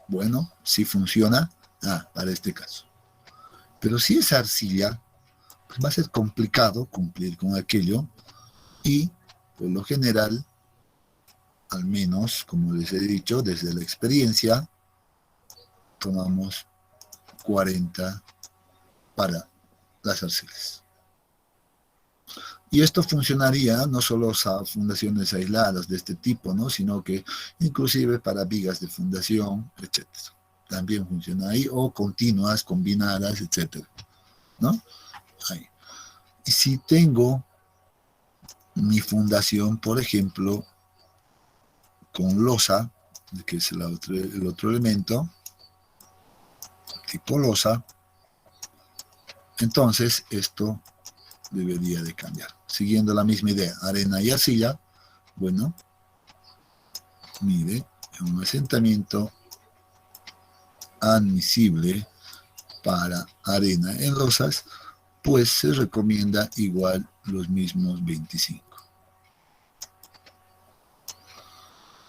Bueno, sí funciona para este caso. Pero si es arcilla, pues va a ser complicado cumplir con aquello, y por lo general, al menos, como les he dicho, desde la experiencia, tomamos 40 para las arcillas. Y esto funcionaría no solo a fundaciones aisladas de este tipo, ¿no? Sino que inclusive para vigas de fundación, etc. También funciona ahí, o continuas, combinadas, etc. ¿No? Ahí. Y si tengo mi fundación, por ejemplo, con losa, que es el otro elemento, tipo losa, entonces esto debería de cambiar. Siguiendo la misma idea, arena y arcilla, bueno, mire, un asentamiento admisible para arena en losas, pues se recomienda igual los mismos 25.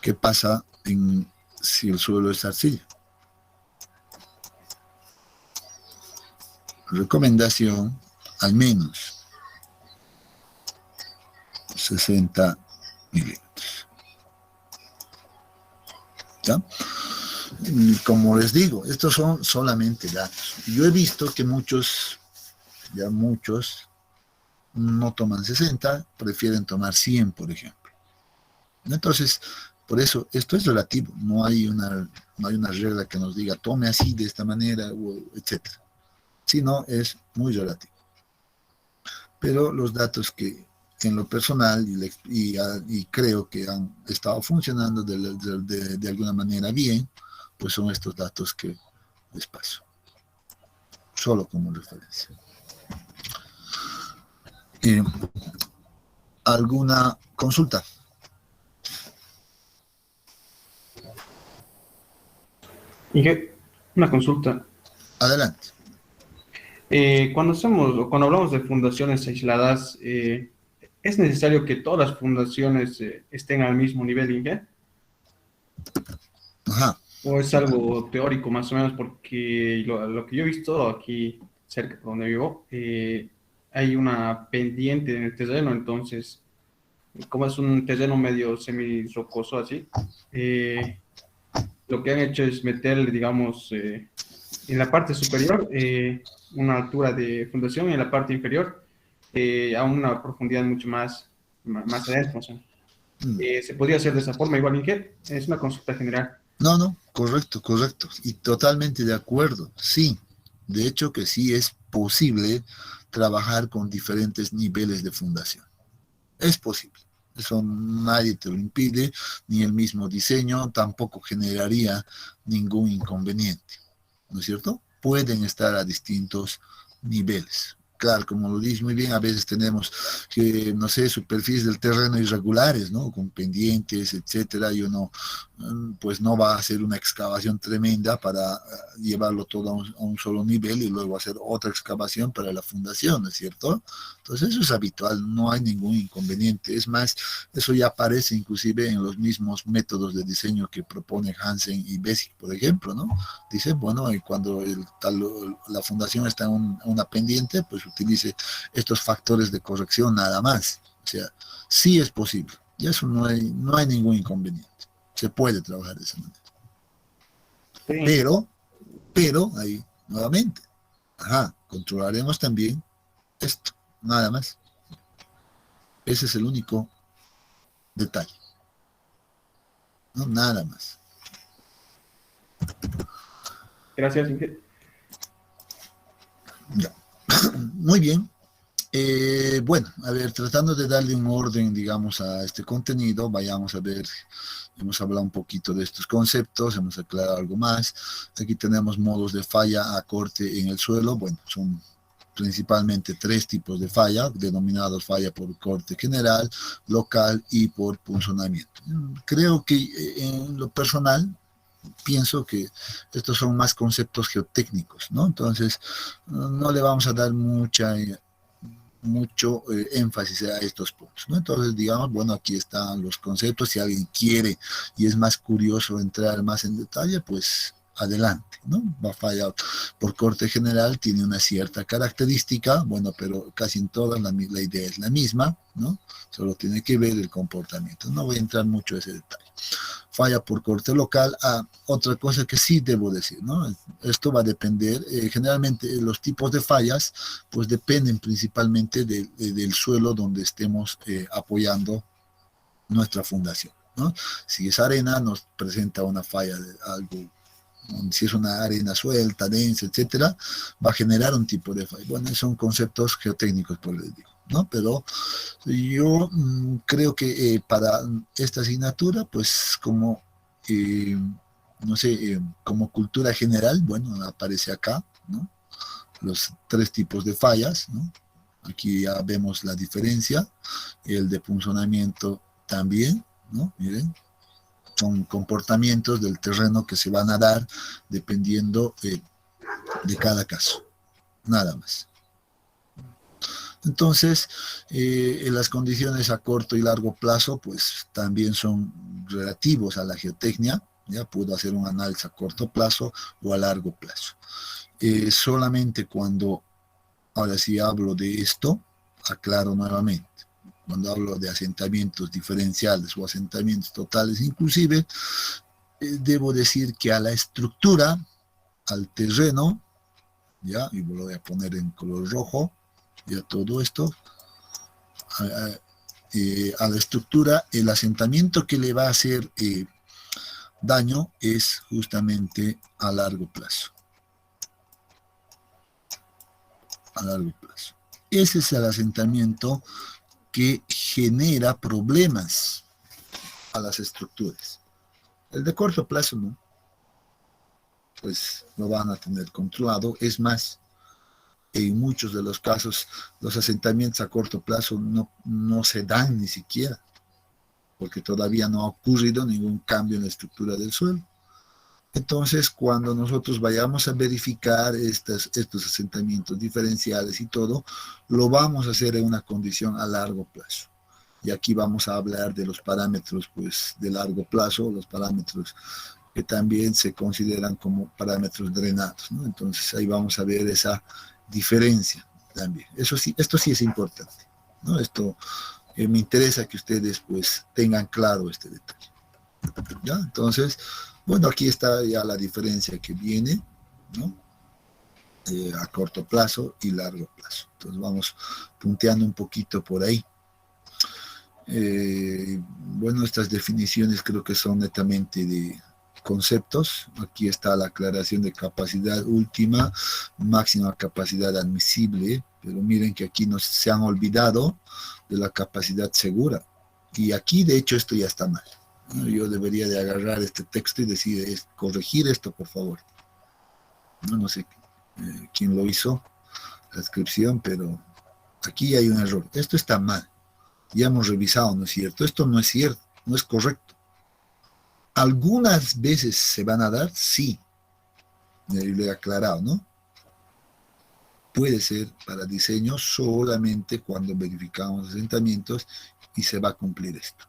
¿Qué pasa si el suelo es arcilla? Recomendación, al menos 60 milímetros. ¿Ya? Y como les digo, estos son solamente datos. Yo he visto que muchos no toman 60, prefieren tomar 100, por ejemplo. Entonces, por eso, esto es relativo. No hay una regla que nos diga, tome así, de esta manera, etc. Sino es muy relativo. Pero los datos que en lo personal y creo que han estado funcionando de alguna manera bien, pues son estos datos que les paso, solo como referencia. ¿Alguna consulta? Inge, una consulta. Adelante. Cuando hablamos de fundaciones aisladas, ¿es necesario que todas las fundaciones estén al mismo nivel, Inge? Ajá. ¿O es algo teórico más o menos? Porque lo que yo he visto aquí cerca de donde vivo, hay una pendiente en el terreno, entonces, como es un terreno medio semi-rocoso así, lo que han hecho es meterle, digamos, en la parte superior una altura de fundación y en la parte inferior a una profundidad mucho más adentro. O sea, ¿se podría hacer de esa forma igual, Inge? Es una consulta general. No, correcto. Y totalmente de acuerdo. Sí, de hecho que sí es posible trabajar con diferentes niveles de fundación. Es posible. Eso nadie te lo impide, ni el mismo diseño tampoco generaría ningún inconveniente. ¿No es cierto? Pueden estar a distintos niveles. claro, como lo dices muy bien, a veces tenemos que, no sé, superficies del terreno irregulares, ¿no? Con pendientes, etcétera, y uno pues no va a hacer una excavación tremenda para llevarlo todo a un solo nivel y luego hacer otra excavación para la fundación, ¿no es cierto? Entonces eso es habitual, no hay ningún inconveniente. Es más, eso ya aparece inclusive en los mismos métodos de diseño que propone Hansen y Basic, por ejemplo, ¿no? Dice, bueno, cuando la fundación está en una pendiente, pues utilice estos factores de corrección nada más. O sea, sí es posible. Y eso no hay ningún inconveniente. Se puede trabajar de esa manera. Sí. Pero, ahí, nuevamente, controlaremos también esto, nada más. Ese es el único detalle. No, nada más. Gracias, Inge. Ya. Muy bien. Bueno, a ver, tratando de darle un orden, digamos, a este contenido, vayamos a ver, hemos hablado un poquito de estos conceptos, hemos aclarado algo más. Aquí tenemos modos de falla a corte en el suelo. Bueno, son principalmente 3 tipos de falla, denominados falla por corte general, local y por punzonamiento. Creo que en lo personal, pienso que estos son más conceptos geotécnicos, ¿no? Entonces, no le vamos a dar mucho énfasis a estos puntos, ¿no? Entonces, digamos, bueno, aquí están los conceptos. Si alguien quiere y es más curioso entrar más en detalle, pues adelante, ¿no? Va a fallar por corte general, tiene una cierta característica, bueno, pero casi en todas la idea es la misma, ¿no? Solo tiene que ver el comportamiento. No voy a entrar mucho en ese detalle. Falla por corte local. Otra cosa que sí debo decir, ¿no? Esto va a depender, generalmente los tipos de fallas, pues dependen principalmente del suelo donde estemos apoyando nuestra fundación, ¿no? Si es arena, nos presenta una falla de algo. Si es una arena suelta, densa, etcétera, va a generar un tipo de falla. Bueno, son conceptos geotécnicos, por les digo, ¿no? Pero yo creo que para esta asignatura, pues como, no sé, como cultura general, bueno, aparece acá, ¿no? Los 3 tipos de fallas, ¿no? Aquí ya vemos la diferencia, el de punzonamiento también, ¿no? Miren. Son comportamientos del terreno que se van a dar dependiendo de cada caso, nada más. Entonces, las condiciones a corto y largo plazo, pues también son relativos a la geotecnia. Ya puedo hacer un análisis a corto plazo o a largo plazo. Solamente cuando, ahora sí hablo de esto, aclaro nuevamente. Cuando hablo de asentamientos diferenciales o asentamientos totales, inclusive, debo decir que a la estructura, al terreno, ya, y lo voy a poner en color rojo, ya todo esto, a la estructura, el asentamiento que le va a hacer daño es justamente a largo plazo. A largo plazo. Ese es el asentamiento que genera problemas a las estructuras. El de corto plazo no, pues lo van a tener controlado. Es más, en muchos de los casos los asentamientos a corto plazo no se dan ni siquiera, porque todavía no ha ocurrido ningún cambio en la estructura del suelo. Entonces, cuando nosotros vayamos a verificar estos asentamientos diferenciales y todo, lo vamos a hacer en una condición a largo plazo. Y aquí vamos a hablar de los parámetros, pues, de largo plazo, los parámetros que también se consideran como parámetros drenados, ¿no? Entonces, ahí vamos a ver esa diferencia también. Eso sí, esto sí es importante, ¿no? Esto me interesa que ustedes, pues, tengan claro este detalle, ¿ya? Entonces, bueno, aquí está ya la diferencia que viene, ¿no? A corto plazo y largo plazo. Entonces vamos punteando un poquito por ahí. Bueno, estas definiciones creo que son netamente de conceptos. Aquí está la aclaración de capacidad última, máxima capacidad admisible, pero miren que aquí se han olvidado de la capacidad segura. Y aquí, de hecho, esto ya está mal. Yo debería de agarrar este texto y decir, corregir esto, por favor. No sé quién lo hizo, transcripción, pero aquí hay un error. Esto está mal. Ya hemos revisado, ¿no es cierto? Esto no es cierto, no es correcto. Algunas veces se van a dar, sí. Le he aclarado, ¿no? Puede ser para diseño solamente cuando verificamos asentamientos y se va a cumplir esto.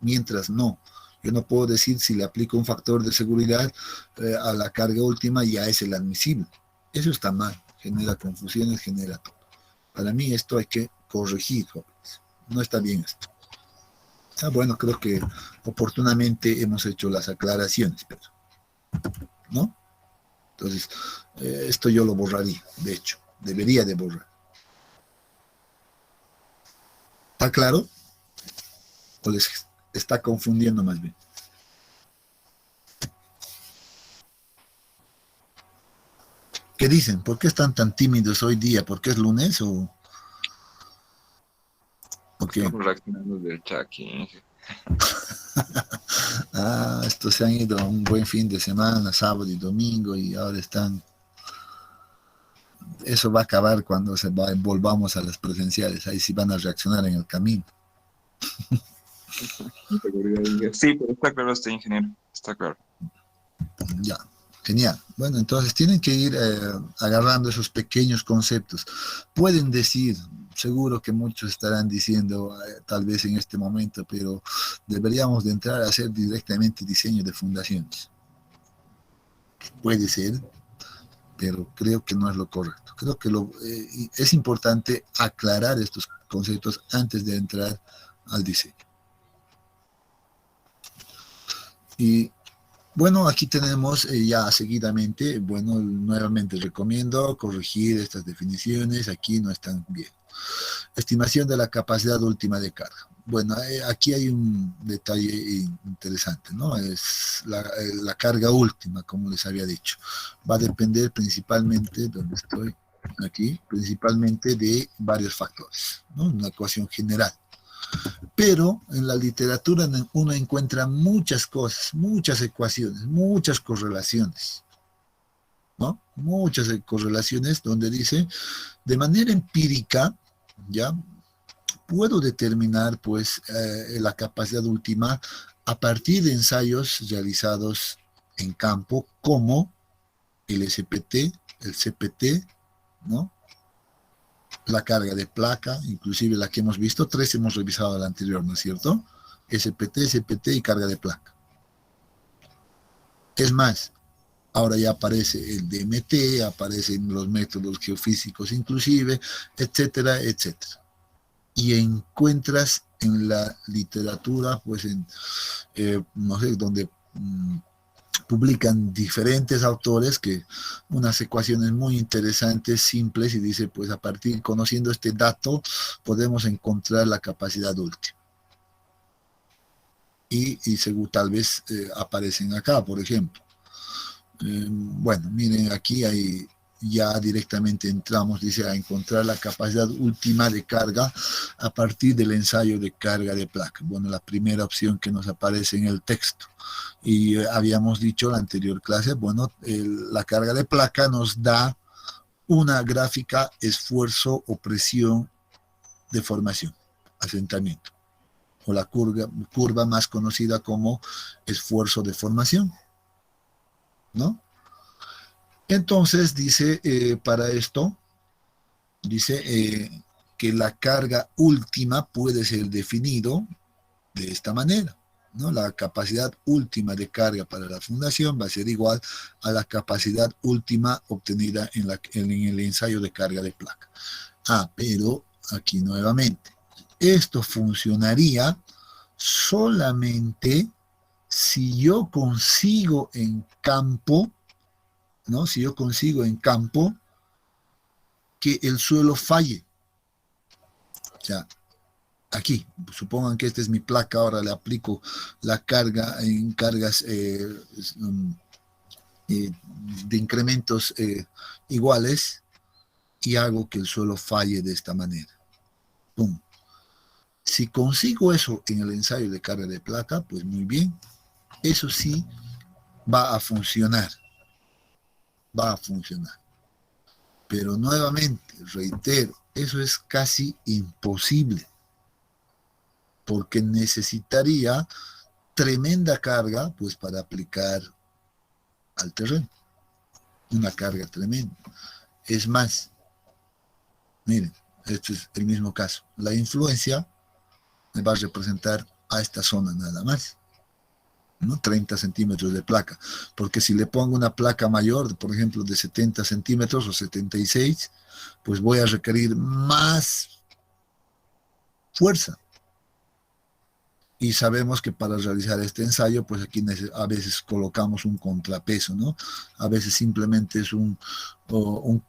Mientras no. Yo no puedo decir si le aplico un factor de seguridad a la carga última, ya es el admisible. Eso está mal, genera confusiones, genera todo. Para mí esto hay que corregir, jóvenes. No está bien esto. Bueno, creo que oportunamente hemos hecho las aclaraciones, pero, ¿no? Entonces, esto yo lo borraría, de hecho, debería de borrar. ¿Está claro? ¿O les está confundiendo más bien? ¿Qué dicen? ¿Por qué están tan tímidos hoy día? ¿Por qué es lunes o qué? Estamos reaccionando del chat aquí. Estos se han ido a un buen fin de semana, sábado y domingo, y ahora están... Eso va a acabar cuando volvamos a las presenciales. Ahí sí van a reaccionar en el camino. Sí, pero está claro este ingeniero, está claro. Ya, genial. Bueno, entonces tienen que ir agarrando esos pequeños conceptos. Pueden decir, seguro que muchos estarán diciendo, tal vez en este momento, pero deberíamos de entrar a hacer directamente diseño de fundaciones. Puede ser, pero creo que no es lo correcto. Creo que es importante aclarar estos conceptos antes de entrar al diseño. Y bueno, aquí tenemos ya seguidamente, bueno, nuevamente recomiendo corregir estas definiciones, aquí no están bien. Estimación de la capacidad última de carga. Bueno, aquí hay un detalle interesante, ¿no? Es la carga última, como les había dicho. Va a depender principalmente, donde estoy aquí, principalmente de varios factores, ¿no? Una ecuación general. Pero en la literatura uno encuentra muchas cosas, muchas ecuaciones, muchas correlaciones, ¿no? Muchas correlaciones donde dice, de manera empírica, ¿ya? Puedo determinar, pues, la capacidad última a partir de ensayos realizados en campo, como el SPT, el CPT, ¿no? La carga de placa, inclusive la que hemos visto, 3 hemos revisado la anterior, ¿no es cierto? SPT, SPT y carga de placa. Es más, ahora ya aparece el DMT, aparecen los métodos geofísicos inclusive, etcétera, etcétera. Y encuentras en la literatura, pues, no sé, donde publican diferentes autores que unas ecuaciones muy interesantes, simples, y dice, pues a partir, conociendo este dato, podemos encontrar la capacidad última. Y según tal vez aparecen acá, por ejemplo. Bueno, miren, aquí hay, ya directamente entramos, dice, a encontrar la capacidad última de carga a partir del ensayo de carga de placa. Bueno, la primera opción que nos aparece en el texto. Y habíamos dicho en la anterior clase, bueno, la carga de placa nos da una gráfica esfuerzo o presión de formación, asentamiento, o la curva más conocida como esfuerzo de formación, ¿no? Entonces dice, para esto, dice que la carga última puede ser definido de esta manera, ¿no? La capacidad última de carga para la fundación va a ser igual a la capacidad última obtenida en el ensayo de carga de placa. Pero aquí nuevamente, esto funcionaría solamente si yo consigo en campo, ¿no? Si yo consigo en campo que el suelo falle. O sea, aquí, supongan que esta es mi placa, ahora le aplico la carga en cargas de incrementos iguales y hago que el suelo falle de esta manera. ¡Pum! Si consigo eso en el ensayo de carga de placa, pues muy bien. Eso sí va a funcionar. Va a funcionar. Pero nuevamente, reitero, eso es casi imposible, porque necesitaría tremenda carga, pues, para aplicar al terreno. Una carga tremenda. Es más, miren, este es el mismo caso. La influencia me va a representar a esta zona nada más, ¿no? 30 centímetros de placa, porque si le pongo una placa mayor, por ejemplo, de 70 centímetros o 76, pues voy a requerir más fuerza. Y sabemos que para realizar este ensayo, pues aquí a veces colocamos un contrapeso, ¿no? A veces simplemente es un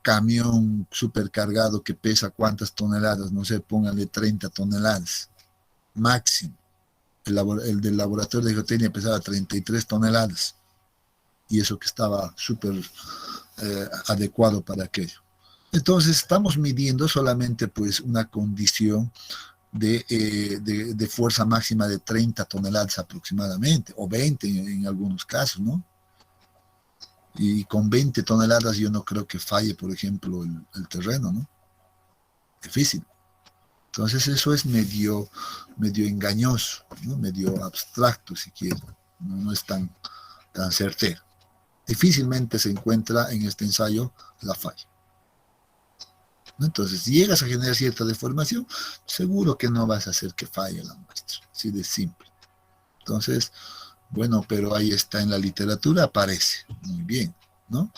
camión supercargado que pesa cuántas toneladas, no sé, pónganle 30 toneladas máximo. El del laboratorio de geotecnia pesaba 33 toneladas. Y eso que estaba súper adecuado para aquello. Entonces estamos midiendo solamente pues una condición de fuerza máxima de 30 toneladas aproximadamente, o 20 en algunos casos, ¿no? Y con 20 toneladas yo no creo que falle, por ejemplo, el terreno, ¿no? Difícil. Entonces eso es medio engañoso, ¿no? Medio abstracto, si quieren. No es tan certero. Difícilmente se encuentra en este ensayo la falla. Entonces, si llegas a generar cierta deformación, seguro que no vas a hacer que falle la muestra, así de simple. Entonces, bueno, pero ahí está en la literatura, aparece, muy bien, ¿no?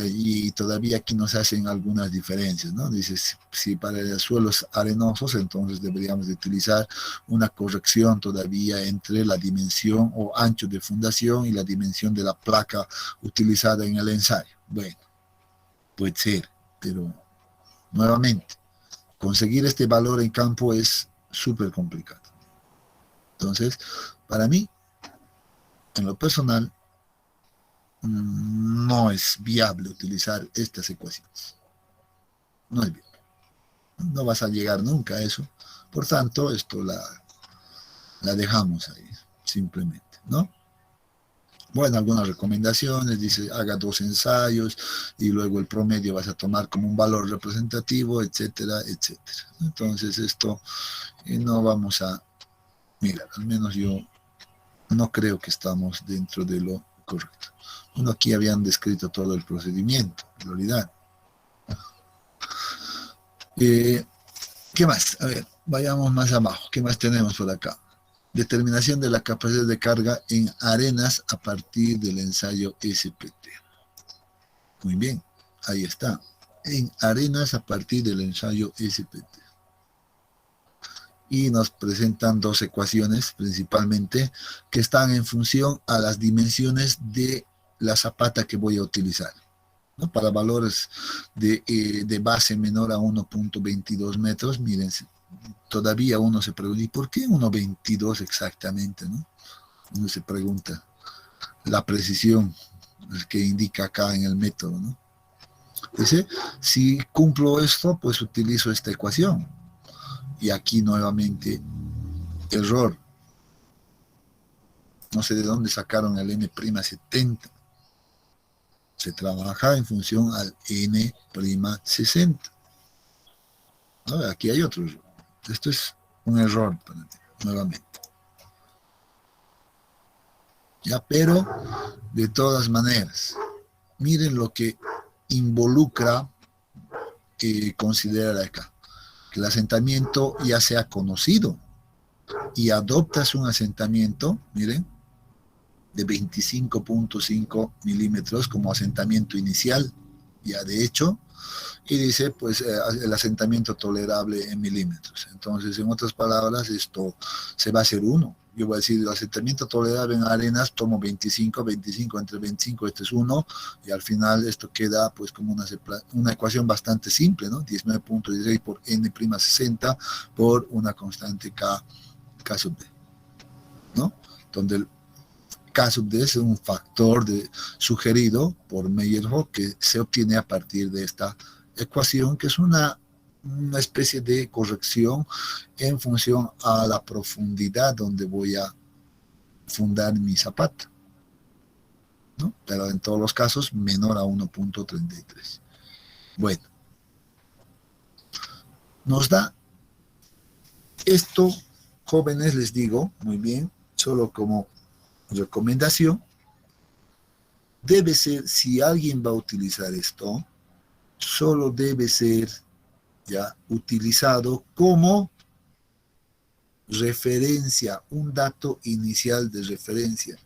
Y todavía aquí nos hacen algunas diferencias, ¿no? Dice, si para suelos arenosos, entonces deberíamos de utilizar una corrección todavía entre la dimensión o ancho de fundación y la dimensión de la placa utilizada en el ensayo. Bueno, puede ser, pero nuevamente, conseguir este valor en campo es súper complicado. Entonces, para mí, en lo personal, no es viable utilizar estas ecuaciones. No es viable. No vas a llegar nunca a eso. Por tanto, esto la dejamos ahí, simplemente, ¿no? Bueno, algunas recomendaciones, dice, haga 2 ensayos y luego el promedio vas a tomar como un valor representativo, etcétera, etcétera. Entonces esto no vamos a, mira, al menos yo no creo que estamos dentro de lo correcto. Bueno, aquí habían descrito todo el procedimiento, en realidad. ¿Qué más? A ver, vayamos más abajo. ¿Qué más tenemos por acá? Determinación de la capacidad de carga en arenas a partir del ensayo SPT. Muy bien, ahí está. En arenas a partir del ensayo SPT. Y nos presentan 2 ecuaciones principalmente que están en función a las dimensiones de la zapata que voy a utilizar, ¿no? Para valores de base menor a 1.22 metros, miren, todavía uno se pregunta, ¿y por qué 1.22 exactamente, no? Uno se pregunta, la precisión que indica acá en el método, ¿no? Dice, si cumplo esto, pues utilizo esta ecuación. Y aquí nuevamente, error. No sé de dónde sacaron el N'70. Se trabaja en función al N'60. ¿No? Aquí hay otro error. Esto es un error para mí, nuevamente. Ya, pero de todas maneras, miren lo que involucra considerar acá, que el asentamiento ya sea conocido y adoptas un asentamiento, miren, de 25.5 milímetros como asentamiento inicial, ya de hecho, y dice, pues, el asentamiento tolerable en milímetros. Entonces, en otras palabras, esto se va a hacer 1. Yo voy a decir, el asentamiento tolerable en arenas, tomo 25 entre 25, este es 1, y al final esto queda, pues, como una ecuación bastante simple, ¿no? 19.16 por N'60 por una constante K sub D, ¿no? Donde el K sub D es un factor sugerido por Meyerhoff que se obtiene a partir de esta ecuación, que es una especie de corrección en función a la profundidad donde voy a fundar mi zapata, ¿no? Pero en todos los casos menor a 1.33. Bueno, nos da esto, jóvenes, les digo, muy bien, solo como recomendación, debe ser, si alguien va a utilizar esto, solo debe ser ya utilizado como referencia, un dato inicial de referencia.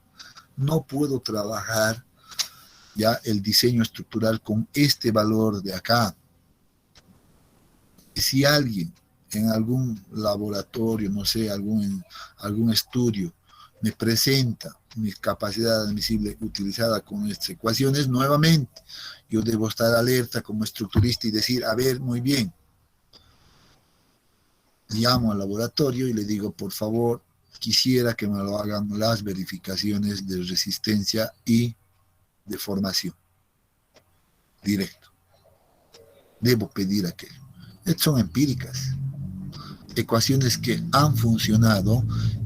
No puedo trabajar ya el diseño estructural con este valor de acá. Si alguien en algún laboratorio, no sé, algún estudio, me presenta mi capacidad admisible utilizada con estas ecuaciones, nuevamente, yo debo estar alerta como estructurista y decir, a ver, muy bien, llamo al laboratorio y le digo, por favor, quisiera que me lo hagan las verificaciones de resistencia y de formación. Directo. Debo pedir aquello. Estas son empíricas. Ecuaciones que han funcionado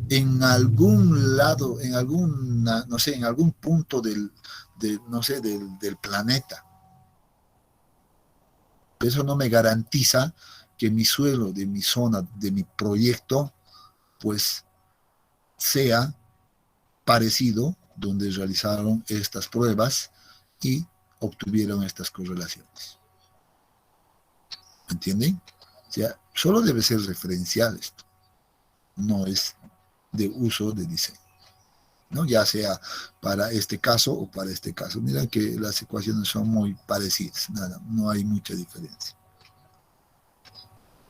en algún lado, en alguna, no sé, en algún punto del planeta. Eso no me garantiza que mi suelo de mi zona, de mi proyecto, pues sea parecido donde realizaron estas pruebas y obtuvieron estas correlaciones. ¿Entienden? O sea, solo debe ser referencial esto, no es de uso de diseño, ¿no? Ya sea para este caso o para este caso. Miren que las ecuaciones son muy parecidas, nada, no hay mucha diferencia.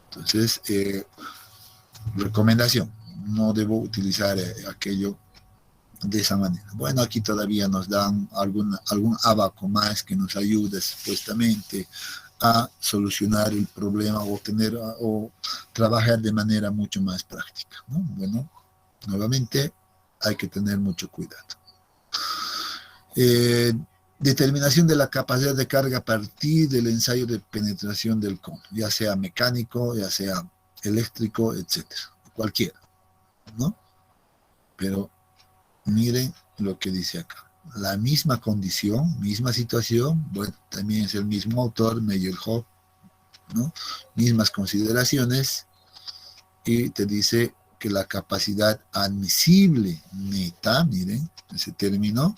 Entonces, recomendación, no debo utilizar aquello de esa manera. Bueno, aquí todavía nos dan algún abaco más que nos ayude supuestamente a solucionar el problema o trabajar de manera mucho más práctica, ¿no? Bueno, nuevamente hay que tener mucho cuidado. Determinación de la capacidad de carga a partir del ensayo de penetración del cono, ya sea mecánico, ya sea eléctrico, etcétera, cualquiera, ¿no? Pero miren lo que dice acá. La misma condición, misma situación, bueno, también es el mismo autor, Meyerhoff, ¿no? Mismas consideraciones, y te dice que la capacidad admisible neta, miren, ese término,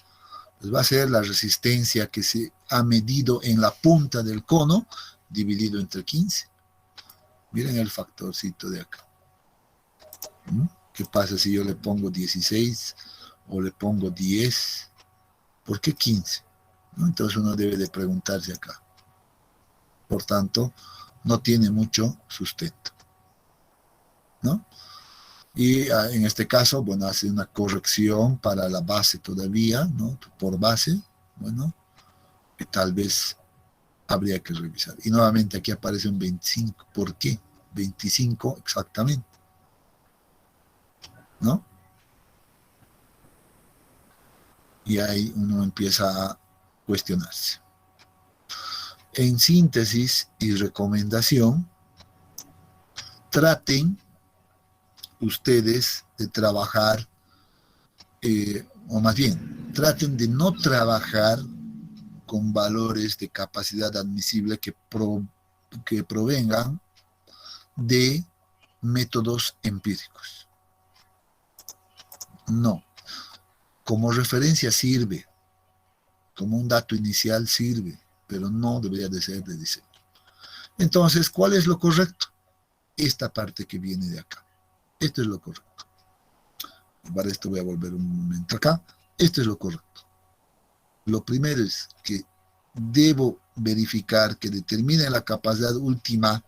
pues va a ser la resistencia que se ha medido en la punta del cono, dividido entre 15. Miren el factorcito de acá. ¿Qué pasa si yo le pongo 16 o le pongo 10? ¿Por qué 15? ¿No? Entonces uno debe de preguntarse acá. Por tanto, no tiene mucho sustento, ¿no? Y en este caso, bueno, hace una corrección para la base todavía, ¿no? Por base, bueno, que tal vez habría que revisar. Y nuevamente aquí aparece un 25. ¿Por qué? 25 exactamente, ¿no? Y ahí uno empieza a cuestionarse. En síntesis y recomendación, traten ustedes de trabajar, o más bien, traten de no trabajar con valores de capacidad admisible que provengan de métodos empíricos. No. Como referencia sirve, como un dato inicial sirve, pero no debería de ser de diseño. Entonces, ¿cuál es lo correcto? Esta parte que viene de acá. Esto es lo correcto. Para esto voy a volver un momento acá. Esto es lo correcto. Lo primero es que debo verificar que determine la capacidad última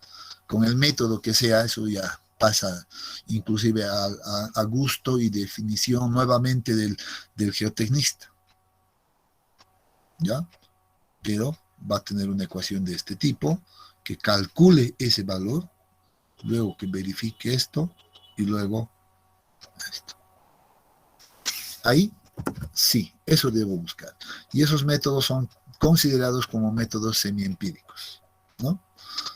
con el método que sea. Eso ya pasa inclusive a gusto y definición nuevamente del geotecnista. ¿Ya? Pero va a tener una ecuación de este tipo que calcule ese valor, luego que verifique esto y luego esto. Ahí sí, eso debo buscar. Y esos métodos son considerados como métodos semiempíricos, ¿no?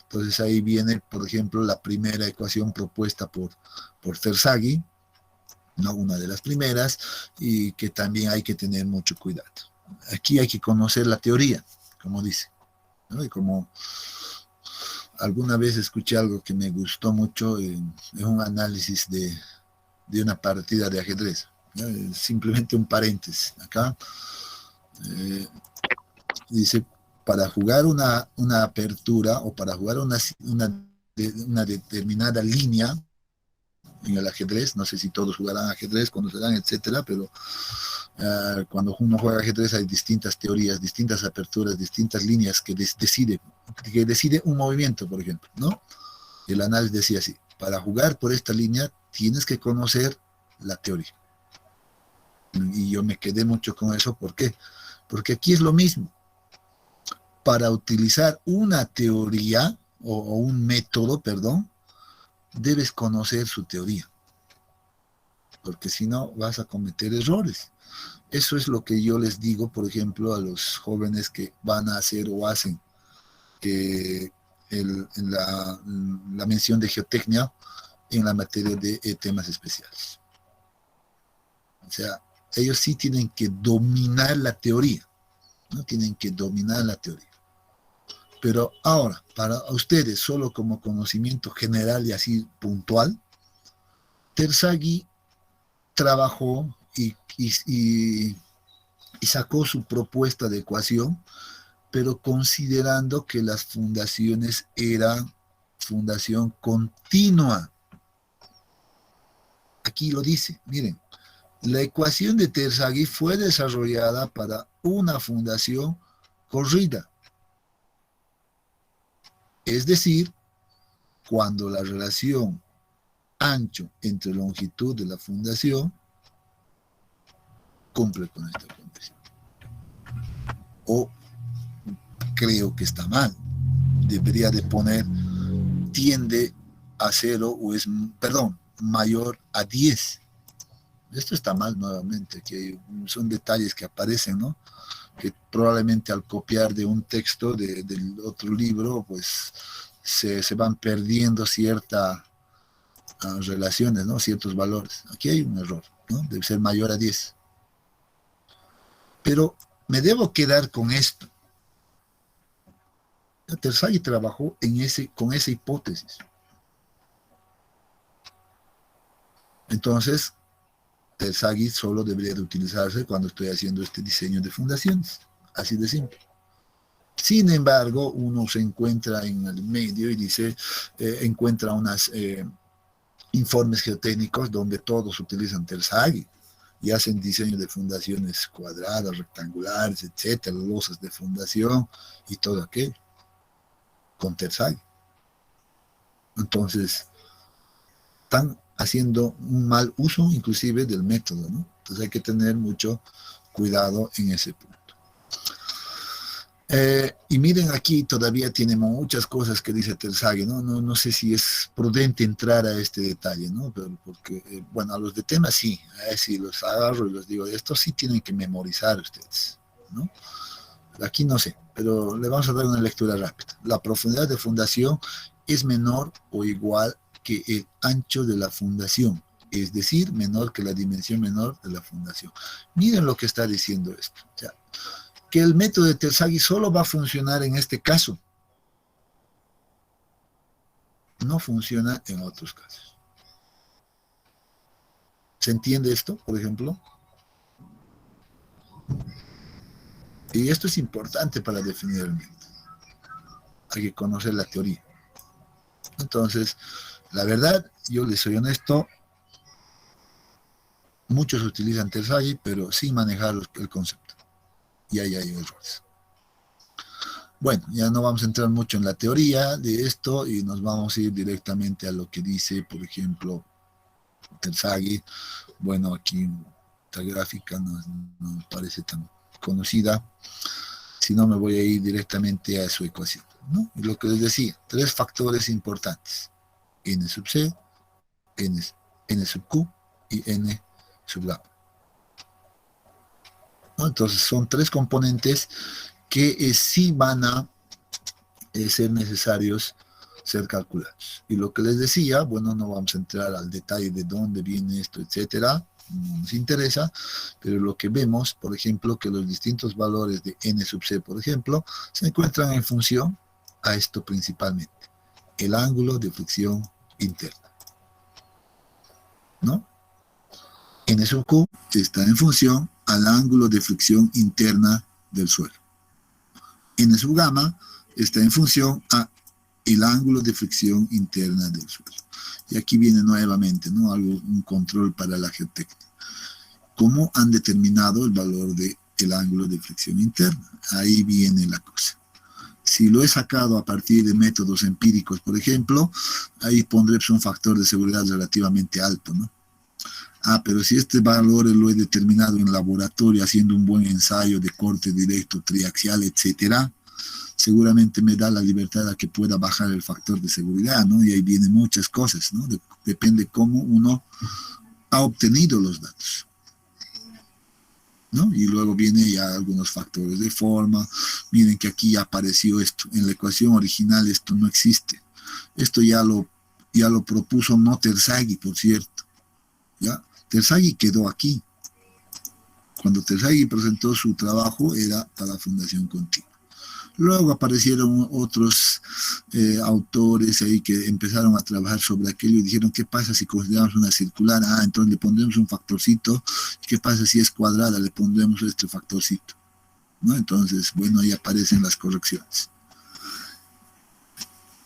Entonces ahí viene, por ejemplo, la primera ecuación propuesta por Terzaghi, ¿no? Una de las primeras, y que también hay que tener mucho cuidado. Aquí hay que conocer la teoría, como dice, ¿no? Y como alguna vez escuché algo que me gustó mucho, es un análisis de una partida de ajedrez, ¿no? Simplemente un paréntesis. Acá dice, para jugar una apertura o para jugar una determinada línea en el ajedrez, no sé si todos jugarán ajedrez, conocerán, etcétera, pero cuando uno juega ajedrez hay distintas teorías, distintas aperturas, distintas líneas que decide un movimiento, por ejemplo, ¿no? El análisis decía así, para jugar por esta línea tienes que conocer la teoría. Y yo me quedé mucho con eso, ¿por qué? Porque aquí es lo mismo. Para utilizar una teoría o un método, perdón, debes conocer su teoría, porque si no vas a cometer errores. Eso es lo que yo les digo, por ejemplo, a los jóvenes que van a hacer o hacen la mención de geotecnia en la materia de temas especiales. O sea, ellos sí tienen que dominar la teoría, ¿no? Tienen que dominar la teoría. Pero ahora, para ustedes, solo como conocimiento general y así puntual, Terzaghi trabajó y sacó su propuesta de ecuación, pero considerando que las fundaciones eran fundación continua. Aquí lo dice, miren, la ecuación de Terzaghi fue desarrollada para una fundación corrida. Es decir, cuando la relación ancho entre longitud de la fundación cumple con esta condición. O creo que está mal. Debería de poner tiende a 0 o es, perdón, mayor a 10. Esto está mal nuevamente, que son detalles que aparecen, ¿no? Que probablemente al copiar de un texto del otro libro, pues se van perdiendo ciertas relaciones, ¿no? Ciertos valores. Aquí hay un error, ¿no? Debe ser mayor a 10. Pero me debo quedar con esto. Terzaghi trabajó con esa hipótesis. Entonces, Terzaghi solo debería de utilizarse cuando estoy haciendo este diseño de fundaciones. Así de simple. Sin embargo, uno se encuentra en el medio y dice, encuentra unos informes geotécnicos donde todos utilizan Terzaghi y hacen diseño de fundaciones cuadradas, rectangulares, etcétera, losas de fundación y todo aquello con Terzaghi. Entonces, están haciendo un mal uso inclusive del método, ¿no? Entonces hay que tener mucho cuidado en ese punto. Y miren, aquí todavía tiene muchas cosas que dice Terzaghi, ¿no? No sé si es prudente entrar a este detalle, ¿no? Pero porque, bueno, a los de temas sí, sí los agarro y los digo, estos sí tienen que memorizar ustedes, ¿no? Aquí no sé, pero le vamos a dar una lectura rápida. La profundidad de fundación es menor o igual que el ancho de la fundación, es decir, menor que la dimensión menor de la fundación. Miren lo que está diciendo esto. O sea, que el método de Terzaghi solo va a funcionar en este caso. No funciona en otros casos. ¿Se entiende esto, por ejemplo? Y esto es importante para definir el método. Hay que conocer la teoría. Entonces, la verdad, yo les soy honesto, muchos utilizan Terzaghi, pero sin manejar el concepto. Y ahí hay errores. Bueno, ya no vamos a entrar mucho en la teoría de esto y nos vamos a ir directamente a lo que dice, por ejemplo, Terzaghi. Bueno, aquí esta gráfica no me parece tan conocida, si no me voy a ir directamente a su ecuación, ¿no? Y lo que les decía, 3 factores importantes: n sub c, n sub q y n sub lambda, ¿no? Entonces son 3 componentes que sí van a ser necesarios ser calculados. Y lo que les decía, bueno, no vamos a entrar al detalle de dónde viene esto, etcétera, no nos interesa, pero lo que vemos, por ejemplo, que los distintos valores de n sub c, por ejemplo, se encuentran en función a esto principalmente. el ángulo de fricción interna, ¿no? N sub Q está en función al ángulo de fricción interna del suelo. N sub gamma está en función a el ángulo de fricción interna del suelo. Y aquí viene nuevamente, ¿no? Un control para la geotecnia. ¿Cómo han determinado el valor del ángulo de fricción interna? Ahí viene la cosa. Si lo he sacado a partir de métodos empíricos, por ejemplo, ahí pondré un factor de seguridad relativamente alto, ¿no? Pero si este valor lo he determinado en laboratorio haciendo un buen ensayo de corte directo, triaxial, etcétera, seguramente me da la libertad a que pueda bajar el factor de seguridad, ¿no? Y ahí vienen muchas cosas, ¿no? Depende cómo uno ha obtenido los datos, ¿no? Y luego vienen ya algunos factores de forma. Miren que aquí ya apareció esto. En la ecuación original esto no existe. Esto ya lo propuso no Terzaghi, por cierto, ¿ya? Terzaghi quedó aquí. Cuando Terzaghi presentó su trabajo era para Fundación Continua. Luego aparecieron otros autores ahí que empezaron a trabajar sobre aquello y dijeron, ¿qué pasa si consideramos una circular? Entonces le pondremos un factorcito. ¿Qué pasa si es cuadrada? Le pondremos este factorcito, ¿no? Entonces, bueno, ahí aparecen las correcciones.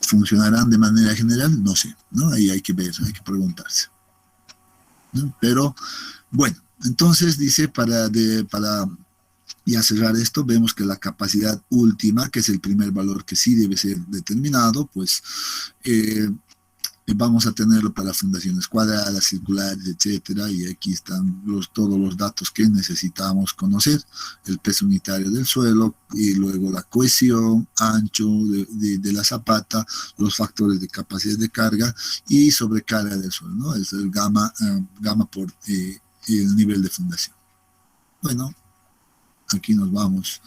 ¿Funcionarán de manera general? No sé, ¿no? Ahí hay que ver, hay que preguntarse, ¿no? Pero, bueno, entonces dice, para y a cerrar esto, vemos que la capacidad última, que es el primer valor que sí debe ser determinado, pues vamos a tenerlo para fundaciones cuadradas, circulares, etcétera, y aquí están todos los datos que necesitamos conocer: el peso unitario del suelo, y luego la cohesión, ancho de la zapata, los factores de capacidad de carga y sobrecarga del suelo, ¿no? Es el gamma por el nivel de fundación. Bueno, aquí nos vamos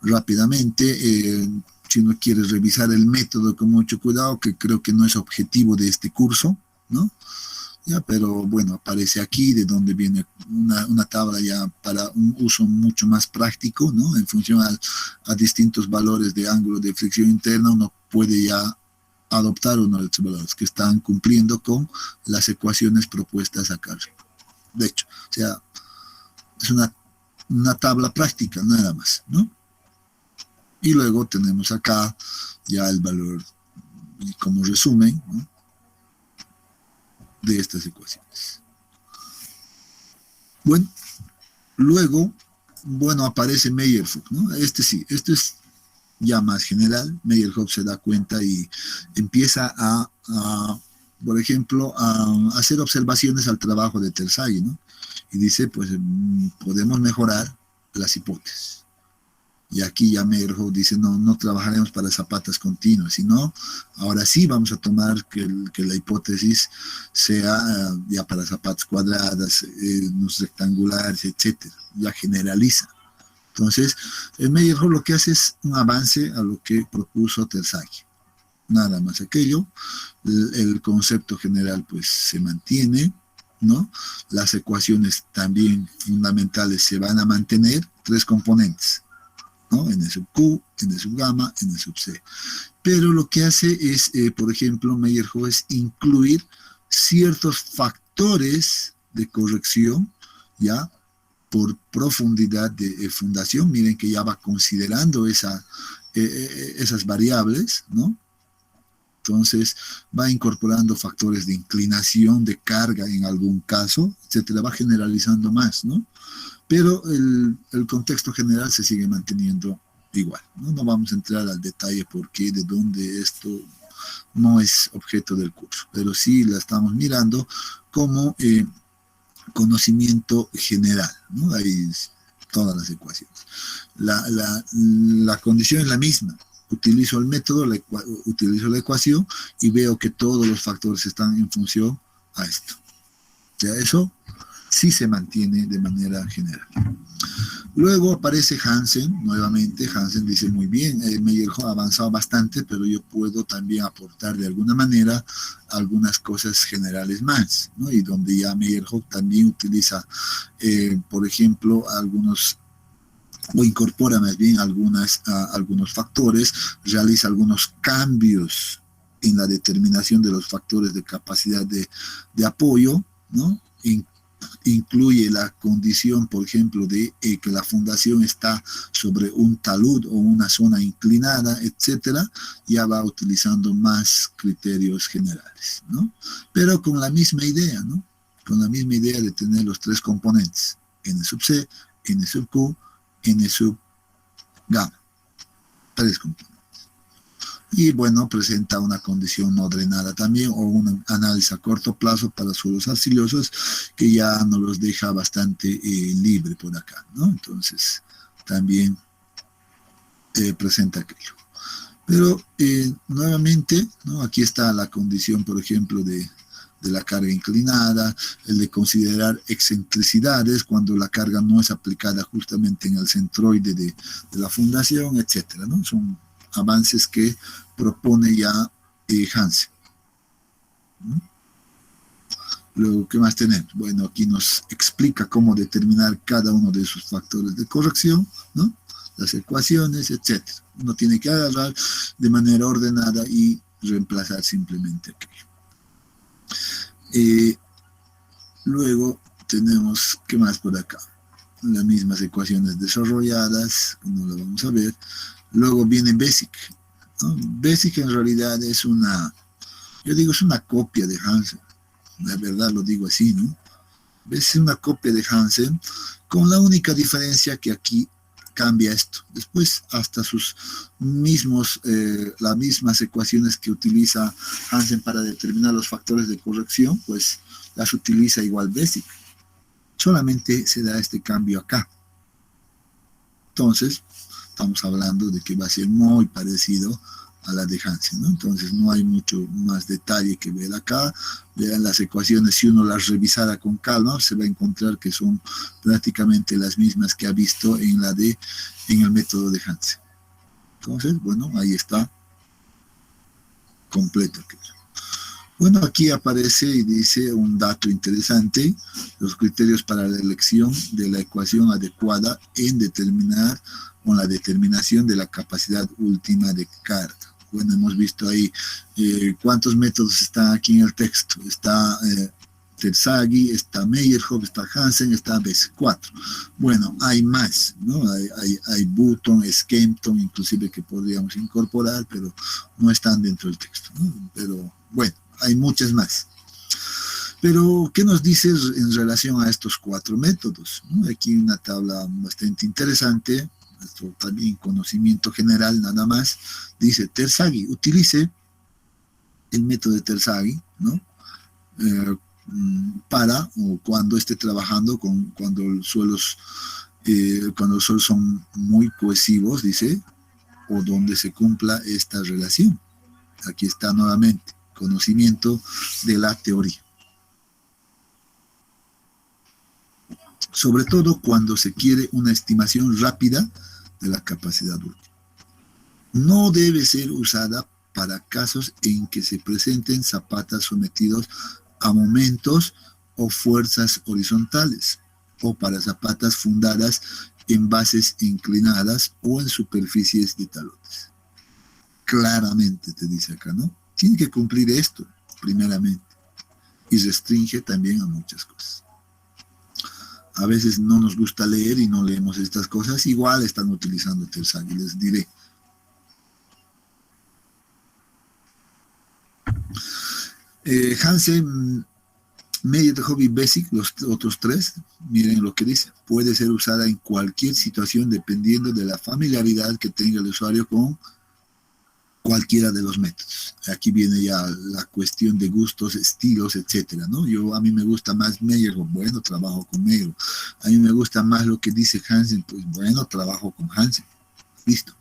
rápidamente. Si uno quiere revisar el método con mucho cuidado, que creo que no es objetivo de este curso, ¿no? Ya, pero bueno, aparece aquí de donde viene una tabla ya para un uso mucho más práctico, ¿no? En función a distintos valores de ángulo de fricción interna, uno puede ya adoptar uno de estos valores que están cumpliendo con las ecuaciones propuestas acá. De hecho, o sea, es una tabla práctica, nada más, ¿no? Y luego tenemos acá ya el valor como resumen, ¿no?, de estas ecuaciones. Bueno, luego, bueno, aparece Meyerhof, ¿no? Este es ya más general. Meyerhof se da cuenta y empieza por ejemplo, a hacer observaciones al trabajo de Terzaghi, ¿no? Y dice, pues, podemos mejorar las hipótesis. Y aquí ya Meyerhof dice, no trabajaremos para zapatas continuas, sino ahora sí vamos a tomar que la hipótesis sea ya para zapatas cuadradas, rectangulares, etcétera. Ya generaliza. Entonces, el Meyerhof lo que hace es un avance a lo que propuso Terzaghi. Nada más aquello. El concepto general pues se mantiene, ¿no? Las ecuaciones también fundamentales se van a mantener, 3 componentes, ¿no? N sub Q, N sub gamma, N sub C. Pero lo que hace es, por ejemplo, Meyerhof, es incluir ciertos factores de corrección, ya, por profundidad de fundación. Miren que ya va considerando esas variables, ¿no? Entonces va incorporando factores de inclinación, de carga en algún caso, etcétera, va generalizando más, ¿no? Pero el contexto general se sigue manteniendo igual, ¿no? No vamos a entrar al detalle por qué, de dónde, esto no es objeto del curso, pero sí la estamos mirando como conocimiento general, ¿no? Ahí todas las ecuaciones. La condición es la misma. Utilizo el método, utilizo la ecuación y veo que todos los factores están en función a esto. O sea, eso sí se mantiene de manera general. Luego aparece Hansen, nuevamente. Hansen dice, muy bien, Meyerhof ha avanzado bastante, pero yo puedo también aportar de alguna manera algunas cosas generales más, ¿no? Y donde ya Meyerhof también utiliza, por ejemplo, o incorpora más bien algunos factores, realiza algunos cambios en la determinación de los factores de capacidad de apoyo, ¿no? Incluye la condición, por ejemplo, de que la fundación está sobre un talud o una zona inclinada, etcétera, ya va utilizando más criterios generales, ¿no? Pero con la misma idea, ¿no? Con la misma idea de tener los tres componentes, N sub C, N sub Q, N sub gamma, tres componentes. Y bueno, presenta una condición no drenada también, o un análisis a corto plazo para suelos arcillosos que ya nos los deja bastante libre por acá, ¿no? Entonces, también presenta aquello. Pero nuevamente, ¿no? Aquí está la condición, por ejemplo, de la carga inclinada, el de considerar excentricidades cuando la carga no es aplicada justamente en el centroide de la fundación, etcétera, ¿no? Son avances que propone ya Hansen. Luego, ¿qué más tenemos? Bueno, aquí nos explica cómo determinar cada uno de sus factores de corrección, ¿no? Las ecuaciones, etcétera. Uno tiene que agarrar de manera ordenada y reemplazar simplemente aquello. Luego tenemos, ¿qué más por acá? Las mismas ecuaciones desarrolladas, no lo vamos a ver. Luego viene Basic, ¿no? Basic en realidad es una copia de Hansen, la verdad lo digo así, ¿no? Es una copia de Hansen, con la única diferencia que aquí cambia esto. Después hasta sus mismos, las mismas ecuaciones que utiliza Hansen para determinar los factores de corrección, pues las utiliza igual Basic. Solamente se da este cambio acá. Entonces, estamos hablando de que va a ser muy parecido a la de Hansen, ¿no? Entonces no hay mucho más detalle que ver acá. Vean las ecuaciones, si uno las revisara con calma, se va a encontrar que son prácticamente las mismas que ha visto en el método de Hansen. Entonces, bueno, ahí está completo. Bueno, aquí aparece y dice un dato interesante: los criterios para la elección de la ecuación adecuada en determinar con la determinación de la capacidad última de carga. Bueno, hemos visto ahí cuántos métodos están aquí en el texto. Está Terzaghi, está Meyerhoff, está Hansen, está Basic 4. Bueno, hay más, ¿no? Hay Button, Skempton, inclusive, que podríamos incorporar, pero no están dentro del texto, ¿no? Pero bueno, hay muchas más. Pero, ¿qué nos dice en relación a estos 4 métodos? ¿No? Aquí una tabla bastante interesante. Esto también conocimiento general nada más. Dice Terzaghi, utilice el método de Terzaghi, ¿no? Para o cuando esté trabajando cuando los suelos son muy cohesivos, dice, o donde se cumpla esta relación. Aquí está nuevamente, conocimiento de la teoría. Sobre todo cuando se quiere una estimación rápida de la capacidad última. No debe ser usada para casos en que se presenten zapatas sometidos a momentos o fuerzas horizontales, o para zapatas fundadas en bases inclinadas o en superficies de talones. Claramente te dice acá, ¿no? Tiene que cumplir esto, primeramente, y restringe también a muchas cosas. A veces no nos gusta leer y no leemos estas cosas, igual están utilizando Terzaghi, les diré. Hansen, Meyerhoff y Basic, los otros 3, miren lo que dice. Puede ser usada en cualquier situación dependiendo de la familiaridad que tenga el usuario con cualquiera de los métodos. Aquí viene ya la cuestión de gustos, estilos, etcétera, ¿no? A mí me gusta más Meyerhoff, bueno, trabajo con Meyerhoff. A mí me gusta más lo que dice Hansen, pues bueno, trabajo con Hansen. Listo.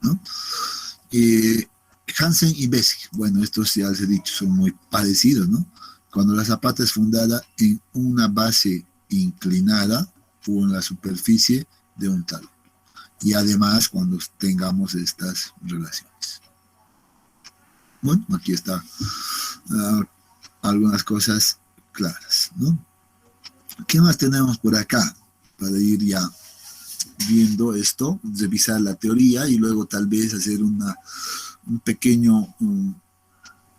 ¿No? Hansen y Basic, bueno, estos ya les he dicho, son muy parecidos, ¿no? Cuando la zapata es fundada en una base inclinada o en la superficie de un talón. Y además cuando tengamos estas relaciones. Bueno, aquí está algunas cosas claras, ¿no? ¿Qué más tenemos por acá? Para ir ya viendo esto, revisar la teoría y luego tal vez hacer un pequeño,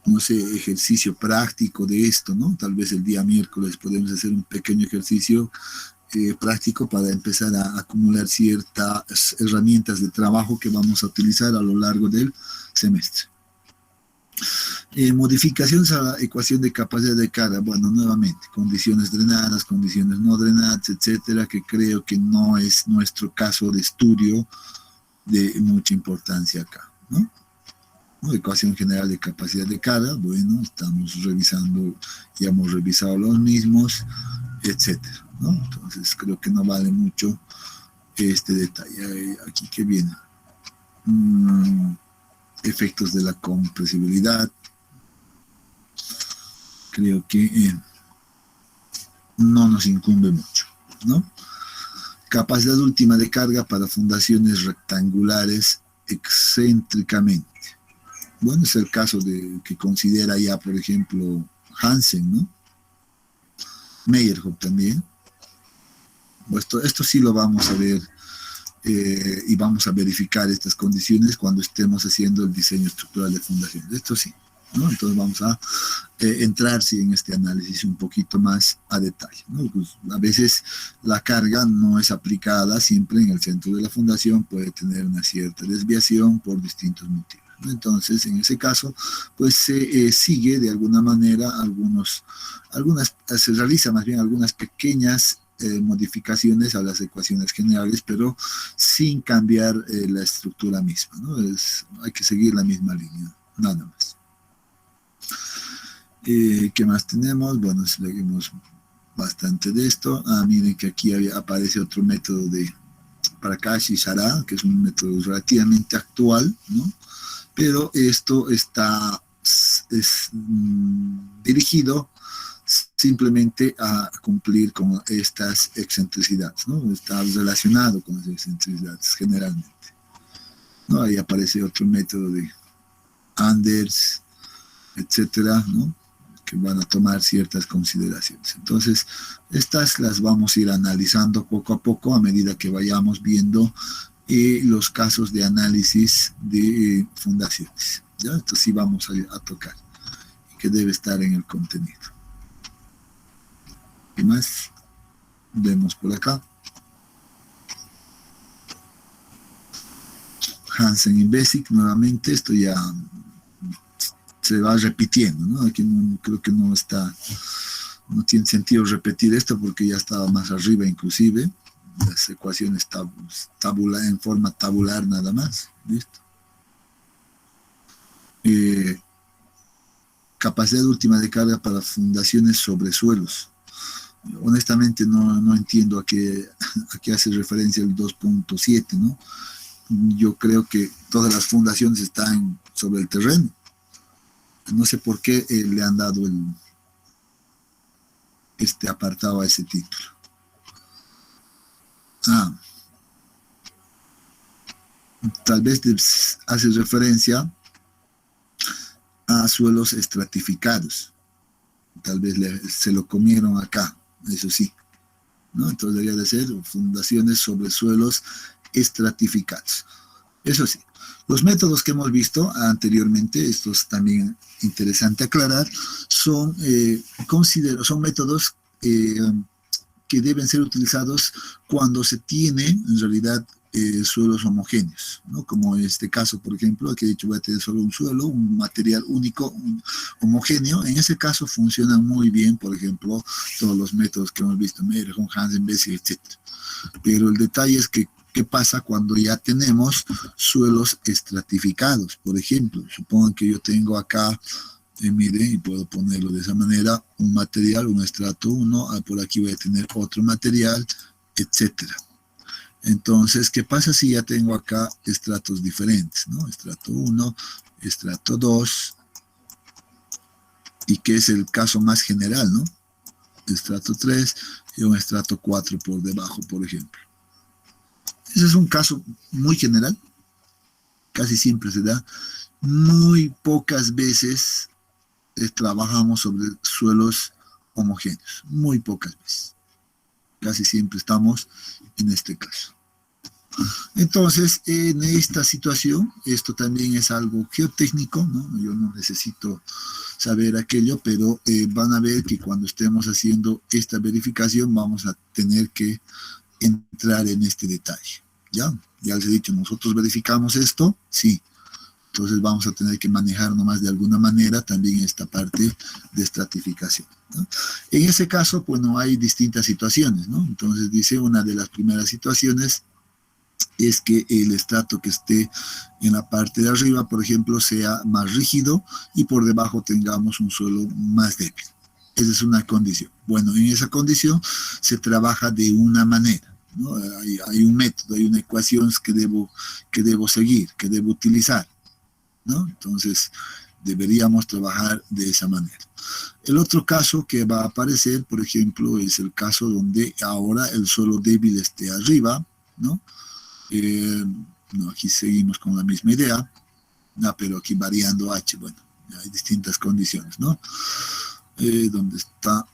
no sé, ejercicio práctico de esto, ¿no? Tal vez el día miércoles podemos hacer un pequeño ejercicio práctico para empezar a acumular ciertas herramientas de trabajo que vamos a utilizar a lo largo del semestre. Modificaciones a la ecuación de capacidad de carga. Bueno, nuevamente, condiciones drenadas, condiciones no drenadas, etcétera, que creo que no es nuestro caso de estudio de mucha importancia acá, ¿no? Ecuación general de capacidad de carga, bueno, estamos revisando, ya hemos revisado los mismos, etcétera, ¿no? Entonces creo que no vale mucho este detalle. Aquí que viene. Efectos de la compresibilidad. Creo que no nos incumbe mucho, ¿no? Capacidad última de carga para fundaciones rectangulares excéntricamente. Bueno, es el caso de que considera ya, por ejemplo, Hansen, ¿no? Meyerhoff también. Esto sí lo vamos a ver y vamos a verificar estas condiciones cuando estemos haciendo el diseño estructural de fundaciones. Esto sí, ¿no? Entonces vamos a entrar sí, en este análisis un poquito más a detalle, ¿no? Pues a veces la carga no es aplicada siempre en el centro de la fundación, puede tener una cierta desviación por distintos motivos. Entonces, en ese caso, pues se sigue de alguna manera se realiza más bien algunas pequeñas modificaciones a las ecuaciones generales, pero sin cambiar la estructura misma, ¿no? Hay que seguir la misma línea, nada más. ¿Qué más tenemos? Bueno, seguimos bastante de esto. Miren que aquí aparece otro método de Prakash-Shara, que es un método relativamente actual, ¿no? Pero esto es dirigido simplemente a cumplir con estas excentricidades, ¿no? Está relacionado con las excentricidades generalmente, ¿no? Ahí aparece otro método de Anders, etcétera, ¿no? Que van a tomar ciertas consideraciones. Entonces, estas las vamos a ir analizando poco a poco a medida que vayamos viendo los casos de análisis de fundaciones. ¿Ya? Esto sí vamos a tocar, que debe estar en el contenido. ¿Qué más? Vemos por acá. Hansen y Basic, nuevamente, esto ya se va repitiendo, ¿no? Aquí creo que no tiene sentido repetir esto porque ya estaba más arriba inclusive. Las ecuaciones en forma tabular nada más. ¿Listo? Capacidad última de carga para fundaciones sobre suelos. Honestamente no entiendo a qué hace referencia el 2.7, ¿no? Yo creo que todas las fundaciones están sobre el terreno. No sé por qué le han dado este apartado a ese título. Tal vez hace referencia a suelos estratificados. Tal vez se lo comieron acá, eso sí, ¿no? Entonces debería de ser fundaciones sobre suelos estratificados. Eso sí, los métodos que hemos visto anteriormente, esto es también interesante aclarar, son métodos que deben ser utilizados cuando se tiene, en realidad, suelos homogéneos, ¿no? Como en este caso, por ejemplo, aquí he dicho voy a tener solo un suelo, un material único, homogéneo. En ese caso funcionan muy bien, por ejemplo, todos los métodos que hemos visto, Meyerhoff, Hansen, Basic, etc. Pero el detalle es que ¿qué pasa cuando ya tenemos suelos estratificados? Por ejemplo, supongan que yo tengo acá, miren, y puedo ponerlo de esa manera, un material, un estrato 1, por aquí voy a tener otro material, etcétera. Entonces, ¿qué pasa si ya tengo acá estratos diferentes, ¿no? Estrato 1, estrato 2, y que es el caso más general, ¿no? Estrato 3 y un estrato 4 por debajo, por ejemplo. Ese es un caso muy general, casi siempre se da. Muy pocas veces trabajamos sobre suelos homogéneos, muy pocas veces. Casi siempre estamos en este caso. Entonces, en esta situación, esto también es algo geotécnico, ¿no? Yo no necesito saber aquello, pero van a ver que cuando estemos haciendo esta verificación vamos a tener que entrar en este detalle, ¿ya? Ya les he dicho, nosotros verificamos esto, sí. Entonces vamos a tener que manejar nomás de alguna manera también esta parte de estratificación, ¿no? En ese caso, pues no hay distintas situaciones, ¿no? Entonces dice, una de las primeras situaciones es que el estrato que esté en la parte de arriba, por ejemplo, sea más rígido y por debajo tengamos un suelo más débil. Esa es una condición. Bueno, en esa condición se trabaja de una manera, ¿no? Hay un método, hay una ecuación que debo seguir, que debo utilizar, ¿no? Entonces, deberíamos trabajar de esa manera. El otro caso que va a aparecer, por ejemplo, es el caso donde ahora el suelo débil esté arriba, ¿no? No, aquí seguimos con la misma idea, no, pero aquí variando H, bueno, hay distintas condiciones, ¿no? ¿Dónde está?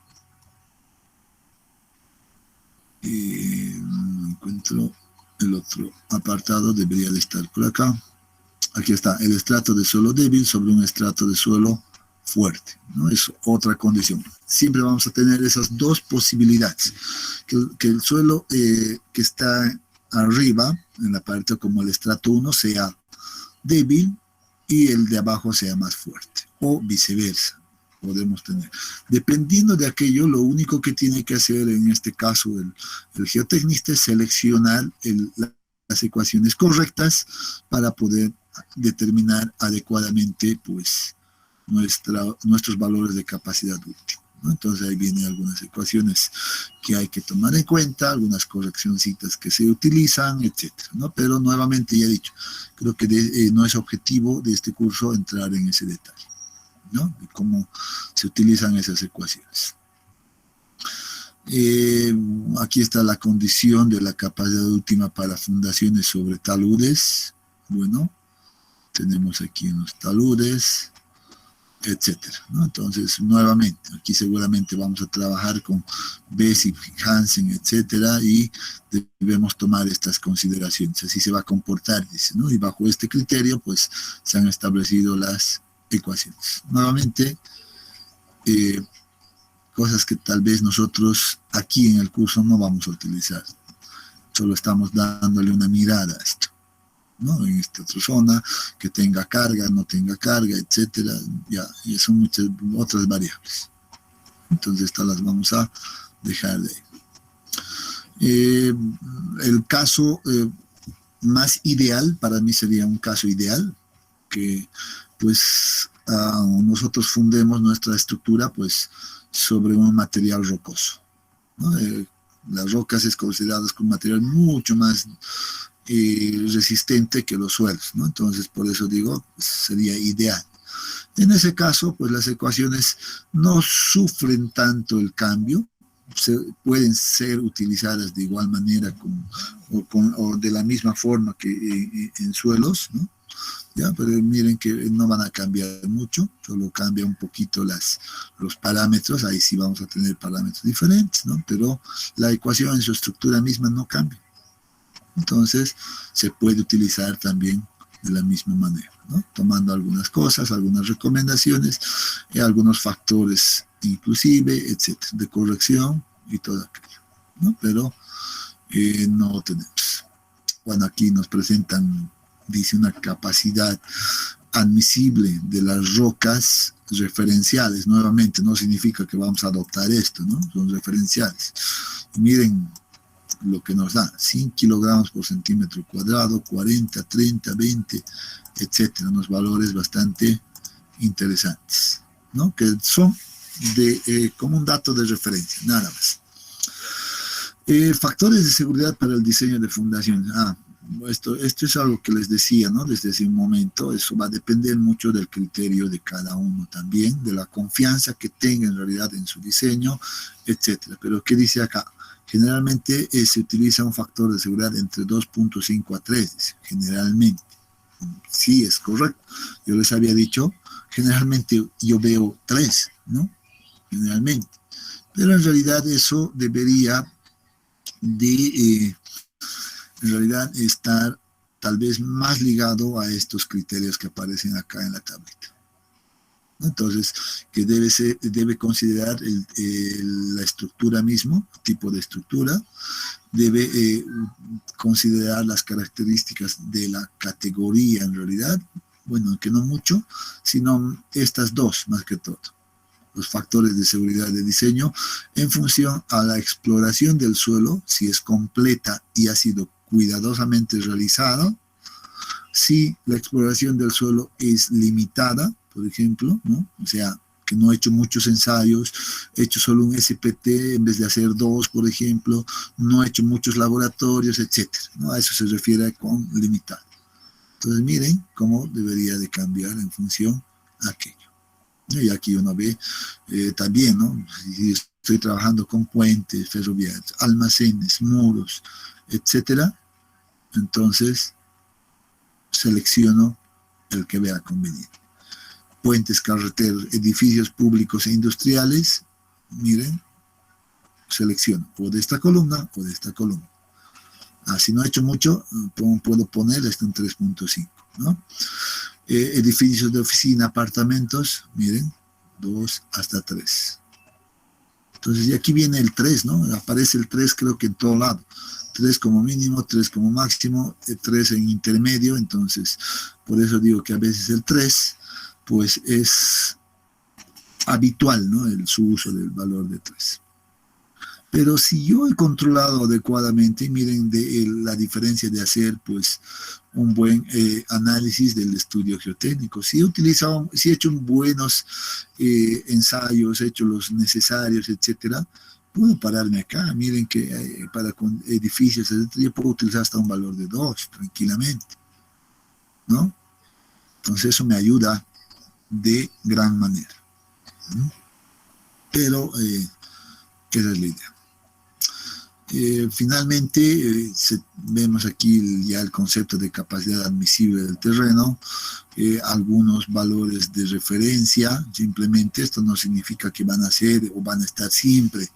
No encuentro el otro apartado, debería de estar por acá. Aquí está, el estrato de suelo débil sobre un estrato de suelo fuerte, ¿no? Es otra condición. Siempre vamos a tener esas dos posibilidades, que el suelo que está arriba, en la parte como el estrato 1, sea débil y el de abajo sea más fuerte, o viceversa, podemos tener. Dependiendo de aquello, lo único que tiene que hacer en este caso el geotecnista es seleccionar las ecuaciones correctas para poder determinar adecuadamente pues nuestros valores de capacidad útil, ¿no? Entonces ahí vienen algunas ecuaciones que hay que tomar en cuenta, algunas correccioncitas que se utilizan, etcétera, ¿no? Pero nuevamente ya he dicho, creo que no es objetivo de este curso entrar en ese detalle, ¿no? De cómo se utilizan esas ecuaciones. Aquí está la condición de la capacidad última para fundaciones sobre taludes. Bueno, tenemos aquí unos taludes, etcétera, ¿no? Entonces, nuevamente, aquí seguramente vamos a trabajar con Bessick, Hansen, etcétera, y debemos tomar estas consideraciones. Así se va a comportar, dice, ¿no? Y bajo este criterio, pues, se han establecido las ecuaciones. Nuevamente, cosas que tal vez nosotros aquí en el curso no vamos a utilizar. Solo estamos dándole una mirada a esto, ¿no? En esta otra zona, que tenga carga, no tenga carga, etcétera, ya, y son muchas otras variables. Entonces estas las vamos a dejar de ahí. El caso más ideal, para mí sería un caso ideal, que pues nosotros fundemos nuestra estructura pues sobre un material rocoso, ¿no? Las rocas es considerado como un material mucho más resistente que los suelos, ¿no? Entonces, por eso digo, sería ideal. En ese caso, pues las ecuaciones no sufren tanto el cambio, pueden ser utilizadas de igual manera o de la misma forma que en suelos, ¿no? Ya, pero miren que no van a cambiar mucho, solo cambia un poquito los parámetros, ahí sí vamos a tener parámetros diferentes, ¿no? Pero la ecuación en su estructura misma no cambia. Entonces, se puede utilizar también de la misma manera, ¿no? Tomando algunas cosas, algunas recomendaciones y algunos factores inclusive, etcétera, de corrección y todo aquello, ¿no? Pero no tenemos. Bueno, aquí nos presentan, dice, una capacidad admisible de las rocas referenciales. Nuevamente, no significa que vamos a adoptar esto, ¿no? Son referenciales. Y miren lo que nos da, 100 kilogramos por centímetro cuadrado, 40, 30, 20, etcétera, unos valores bastante interesantes, ¿no? Que son como un dato de referencia, nada más. Factores de seguridad para el diseño de fundaciones. Esto es algo que les decía, ¿no? Desde hace un momento, eso va a depender mucho del criterio de cada uno también, de la confianza que tenga en realidad en su diseño, etcétera. Pero ¿qué dice acá? Generalmente se utiliza un factor de seguridad entre 2.5 a 3, dice, generalmente. Sí, es correcto. Yo les había dicho, generalmente yo veo 3, ¿no? Generalmente. Pero en realidad eso debería de en realidad estar tal vez más ligado a estos criterios que aparecen acá en la tablita. Entonces, que debe considerar la estructura mismo, tipo de estructura, debe considerar las características de la categoría en realidad, bueno, que no mucho, sino estas dos más que todo, los factores de seguridad de diseño en función a la exploración del suelo, si es completa y ha sido cuidadosamente realizada, si la exploración del suelo es limitada, por ejemplo, ¿no? O sea, que no he hecho muchos ensayos, he hecho solo un SPT en vez de hacer dos, por ejemplo, no he hecho muchos laboratorios, etcétera, ¿no? A eso se refiere con limitado. Entonces miren cómo debería de cambiar en función a aquello. Y aquí uno ve también, ¿no? Si estoy trabajando con puentes ferroviarios, almacenes, muros, etcétera, entonces selecciono el que vea conveniente. Puentes, carreteros, edificios públicos e industriales, miren, selecciono o de esta columna o de esta columna. Si no he hecho mucho, puedo poner esto en 3.5, ¿no? Edificios de oficina, apartamentos, miren, 2 hasta 3. Entonces, y aquí viene el 3, ¿no? Aparece el 3 creo que en todo lado. 3 como mínimo, 3 como máximo, 3 en intermedio, entonces, por eso digo que a veces el 3, pues es habitual, ¿no? Su uso del valor de 3. Pero si yo he controlado adecuadamente, miren la diferencia de hacer pues un buen análisis del estudio geotécnico. Si he hecho buenos ensayos, he hecho los necesarios, etcétera, puedo pararme acá. Miren que para con edificios, etcétera, yo puedo utilizar hasta un valor de 2 tranquilamente, ¿no? Entonces eso me ayuda de gran manera. Pero esa es la idea. Finalmente, vemos aquí ya el concepto de capacidad admisible del terreno, algunos valores de referencia. Simplemente esto no significa que van a ser o van a estar siempre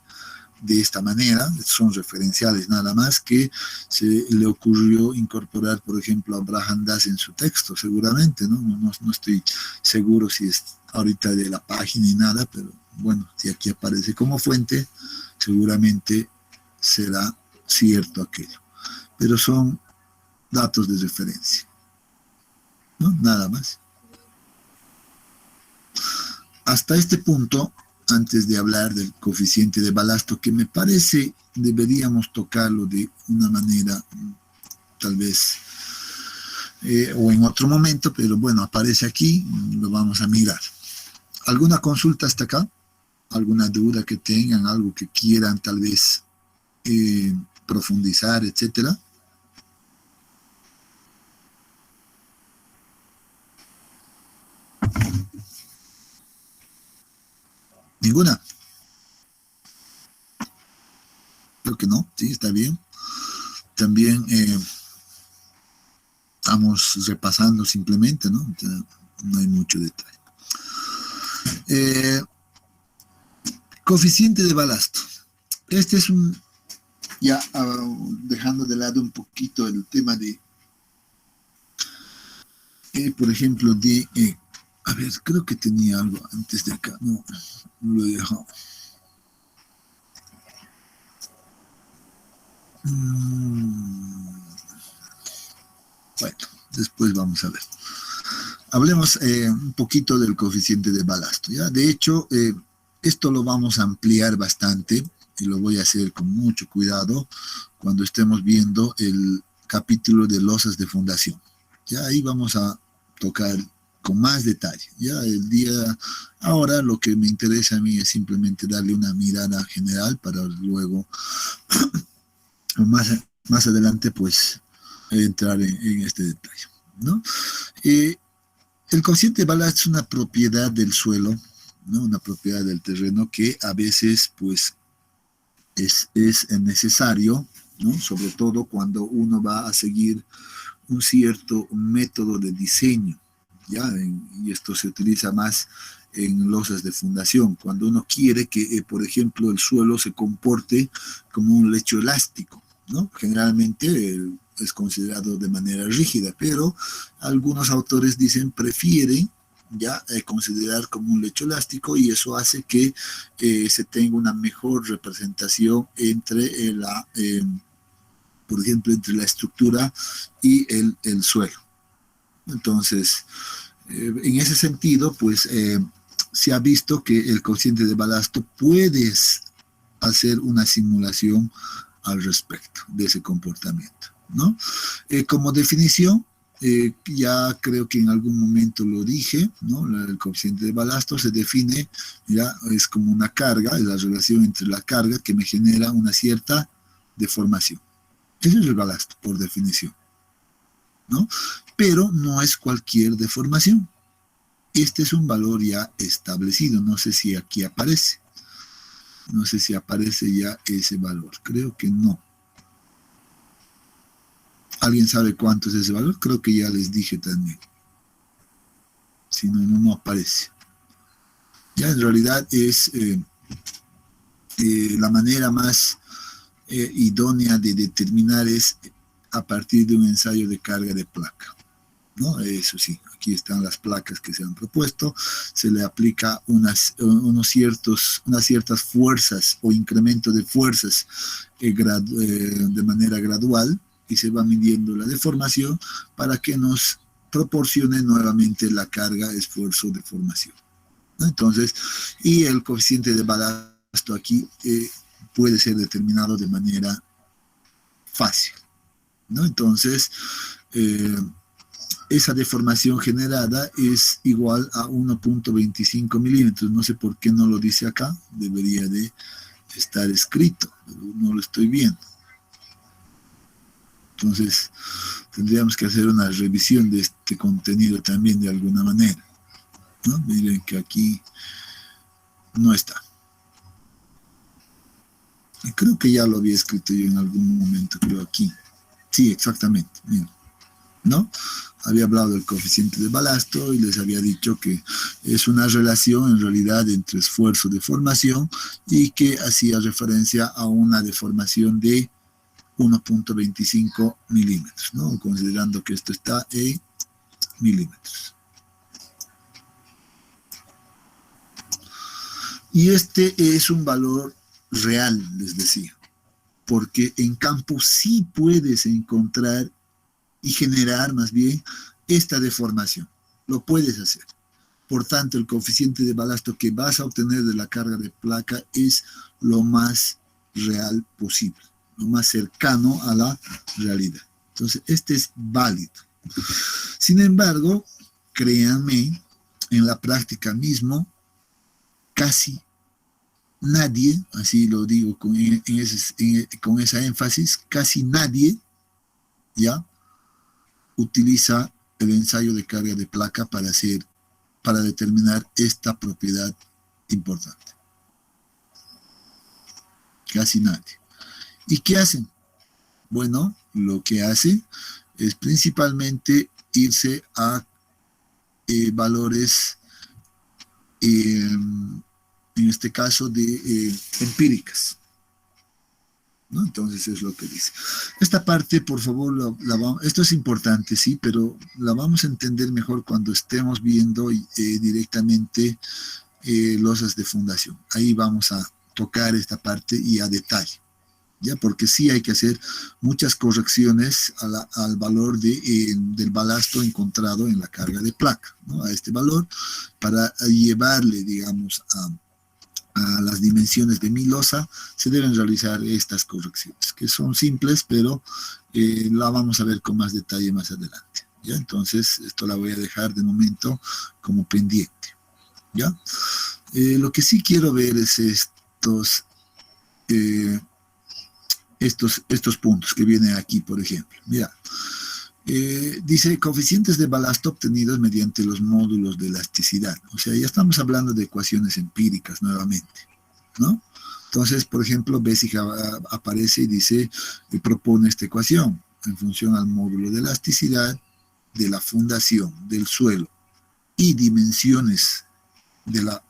de esta manera, son referenciales nada más, que se le ocurrió incorporar, por ejemplo, a Abraham Das en su texto, seguramente, ¿no? No estoy seguro si es ahorita de la página y nada, pero bueno, si aquí aparece como fuente, seguramente será cierto aquello. Pero son datos de referencia, ¿no? Nada más. Hasta este punto, antes de hablar del coeficiente de balasto, que me parece deberíamos tocarlo de una manera tal vez o en otro momento, pero bueno, aparece aquí, lo vamos a mirar. ¿Alguna consulta hasta acá? ¿Alguna duda que tengan? ¿Algo que quieran tal vez profundizar, etcétera? ¿Ninguna? Creo que no, sí, está bien. También estamos repasando simplemente, ¿no? O sea, no hay mucho detalle. Coeficiente de balasto. Este es un, ya dejando de lado un poquito el tema de, por ejemplo, de, a ver, creo que tenía algo antes de acá, no lo he dejado. Bueno, después vamos a ver. Hablemos un poquito del coeficiente de balasto, ¿ya? De hecho, esto lo vamos a ampliar bastante y lo voy a hacer con mucho cuidado cuando estemos viendo el capítulo de losas de fundación. Ya ahí vamos a tocar con más detalle. Ya ahora lo que me interesa a mí es simplemente darle una mirada general para luego más adelante pues entrar en este detalle, ¿no? El coeficiente de balasto es una propiedad del suelo, ¿no? Una propiedad del terreno que a veces pues es necesario, ¿no? Sobre todo cuando uno va a seguir un cierto método de diseño, ¿ya? Y esto se utiliza más en losas de fundación, cuando uno quiere que, por ejemplo, el suelo se comporte como un lecho elástico, ¿no? Generalmente es considerado de manera rígida, pero algunos autores dicen prefieren ya considerar como un lecho elástico, y eso hace que se tenga una mejor representación entre por ejemplo, entre la estructura y el suelo. Entonces, en ese sentido, pues se ha visto que el coeficiente de balasto puedes hacer una simulación al respecto de ese comportamiento, ¿no? Como definición, ya creo que en algún momento lo dije, ¿no? El coeficiente de balasto se define, ya es como una carga, es la relación entre la carga que me genera una cierta deformación. Ese es el balasto, por definición, ¿no? Pero no es cualquier deformación. Este es un valor ya establecido. No sé si aquí aparece. No sé si aparece ya ese valor. Creo que no. ¿Alguien sabe cuánto es ese valor? Creo que ya les dije también. Si no, no aparece. Ya en realidad es la manera más idónea de determinar es a partir de un ensayo de carga de placa, ¿no? Eso sí, aquí están las placas que se han propuesto, se le aplica unas ciertas fuerzas o incremento de fuerzas de manera gradual, y se va midiendo la deformación para que nos proporcione nuevamente la carga, esfuerzo, deformación, ¿no? Entonces, y el coeficiente de balasto aquí puede ser determinado de manera fácil, ¿no? Entonces, esa deformación generada es igual a 1.25 milímetros. No sé por qué no lo dice acá, debería de estar escrito, pero no lo estoy viendo. Entonces, tendríamos que hacer una revisión de este contenido también de alguna manera, ¿no? Miren que aquí no está. Y creo que ya lo había escrito yo en algún momento, creo aquí. Sí, exactamente, miren, ¿no? Había hablado del coeficiente de balasto y les había dicho que es una relación en realidad entre esfuerzo y deformación, y que hacía referencia a una deformación de 1.25 milímetros, ¿no? Considerando que esto está en milímetros. Y este es un valor real, les decía, porque en campo sí puedes encontrar y generar más bien esta deformación. Lo puedes hacer. Por tanto, el coeficiente de balasto que vas a obtener de la carga de placa es lo más real posible, lo más cercano a la realidad. Entonces, este es válido. Sin embargo, créanme, en la práctica mismo, casi nadie, así lo digo con esa énfasis, casi nadie ya utiliza el ensayo de carga de placa para determinar esta propiedad importante. Casi nadie. ¿Y qué hacen? Bueno, lo que hacen es principalmente irse a valores, en este caso, de empíricas, ¿no? Entonces es lo que dice. Esta parte, por favor, esto es importante, sí, pero la vamos a entender mejor cuando estemos viendo directamente losas de fundación. Ahí vamos a tocar esta parte y a detalle, ¿ya? Porque sí hay que hacer muchas correcciones al valor del balasto encontrado en la carga de placa, ¿no? A este valor, para llevarle, digamos, a las dimensiones de mi losa, se deben realizar estas correcciones, que son simples, pero la vamos a ver con más detalle más adelante, ¿ya? Entonces, esto la voy a dejar de momento como pendiente, ¿ya? Lo que sí quiero ver es estos puntos que vienen aquí, por ejemplo. Mira, dice coeficientes de balasto obtenidos mediante los módulos de elasticidad. O sea, ya estamos hablando de ecuaciones empíricas nuevamente, ¿no? Entonces, por ejemplo, Bessig aparece y dice, y propone esta ecuación en función al módulo de elasticidad de la fundación del suelo y dimensiones de la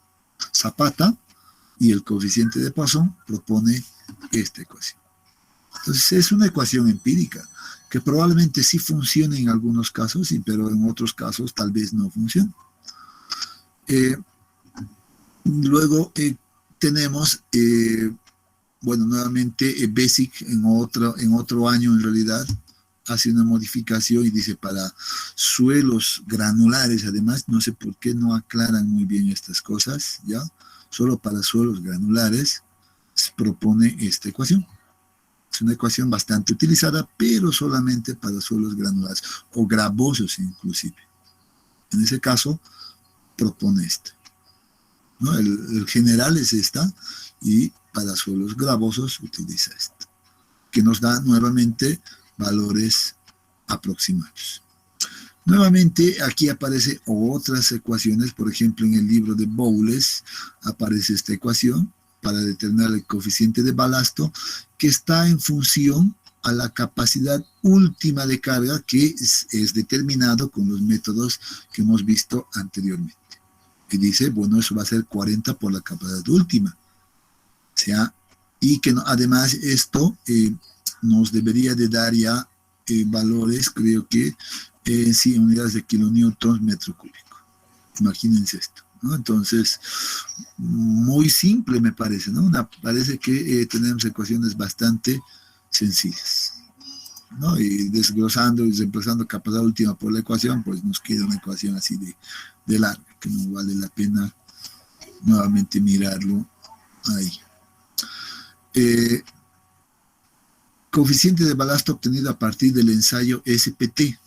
zapata, y el coeficiente de Poisson propone esta ecuación. Entonces es una ecuación empírica que probablemente sí funcione en algunos casos, pero en otros casos tal vez no funcione. Luego tenemos, bueno, nuevamente BASIC en otro año en realidad hace una modificación y dice para suelos granulares, además, no sé por qué no aclaran muy bien estas cosas, ¿ya? Solo para suelos granulares se propone esta ecuación. Es una ecuación bastante utilizada, pero solamente para suelos granulares o gravosos inclusive. En ese caso, propone esta, ¿no? El general es esta y para suelos gravosos utiliza esta, que nos da nuevamente valores aproximados. Nuevamente aquí aparecen otras ecuaciones, por ejemplo en el libro de Bowles aparece esta ecuación para determinar el coeficiente de balasto que está en función a la capacidad última de carga que es determinado con los métodos que hemos visto anteriormente. Y dice, bueno, eso va a ser 40 por la capacidad última. O sea, y que además esto nos debería de dar ya valores, creo que sí, unidades de kilonewtons metro cúbico. Imagínense esto, ¿no? Entonces, muy simple me parece, ¿no? Parece que tenemos ecuaciones bastante sencillas, ¿no? Y desglosando y reemplazando capacidad última por la ecuación, pues nos queda una ecuación así de larga, que no vale la pena nuevamente mirarlo ahí. Coeficiente de balasto obtenido a partir del ensayo SPT,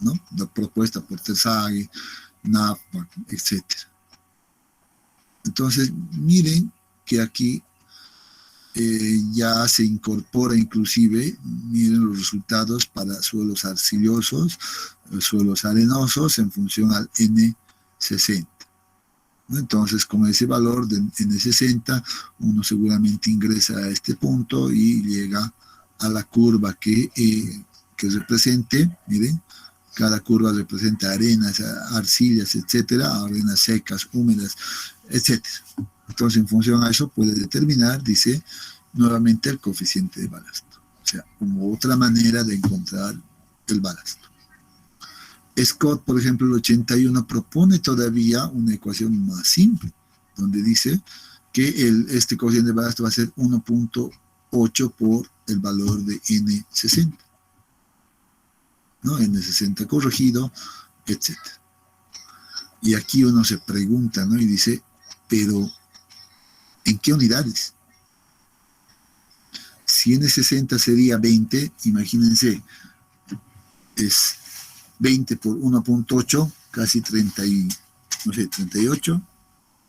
¿no? La propuesta por Terzaghi, NAFMA, etc. Entonces, miren que aquí ya se incorpora inclusive, miren los resultados para suelos arcillosos, suelos arenosos en función al N60. Entonces, con ese valor de N60, uno seguramente ingresa a este punto y llega a la curva que represente, miren, cada curva representa arenas, arcillas, etcétera, arenas secas, húmedas, etcétera. Entonces, en función a eso, puede determinar, dice, nuevamente el coeficiente de balasto. O sea, como otra manera de encontrar el balasto. Scott, por ejemplo, el 81 propone todavía una ecuación más simple, donde dice que este coeficiente de balasto va a ser 1.8 por el valor de N60, ¿no? N60 corregido, etc. Y aquí uno se pregunta, ¿no? Y dice, pero ¿en qué unidades? Si N60 sería 20, imagínense, es 20 por 1.8, casi 30 y, no sé, 38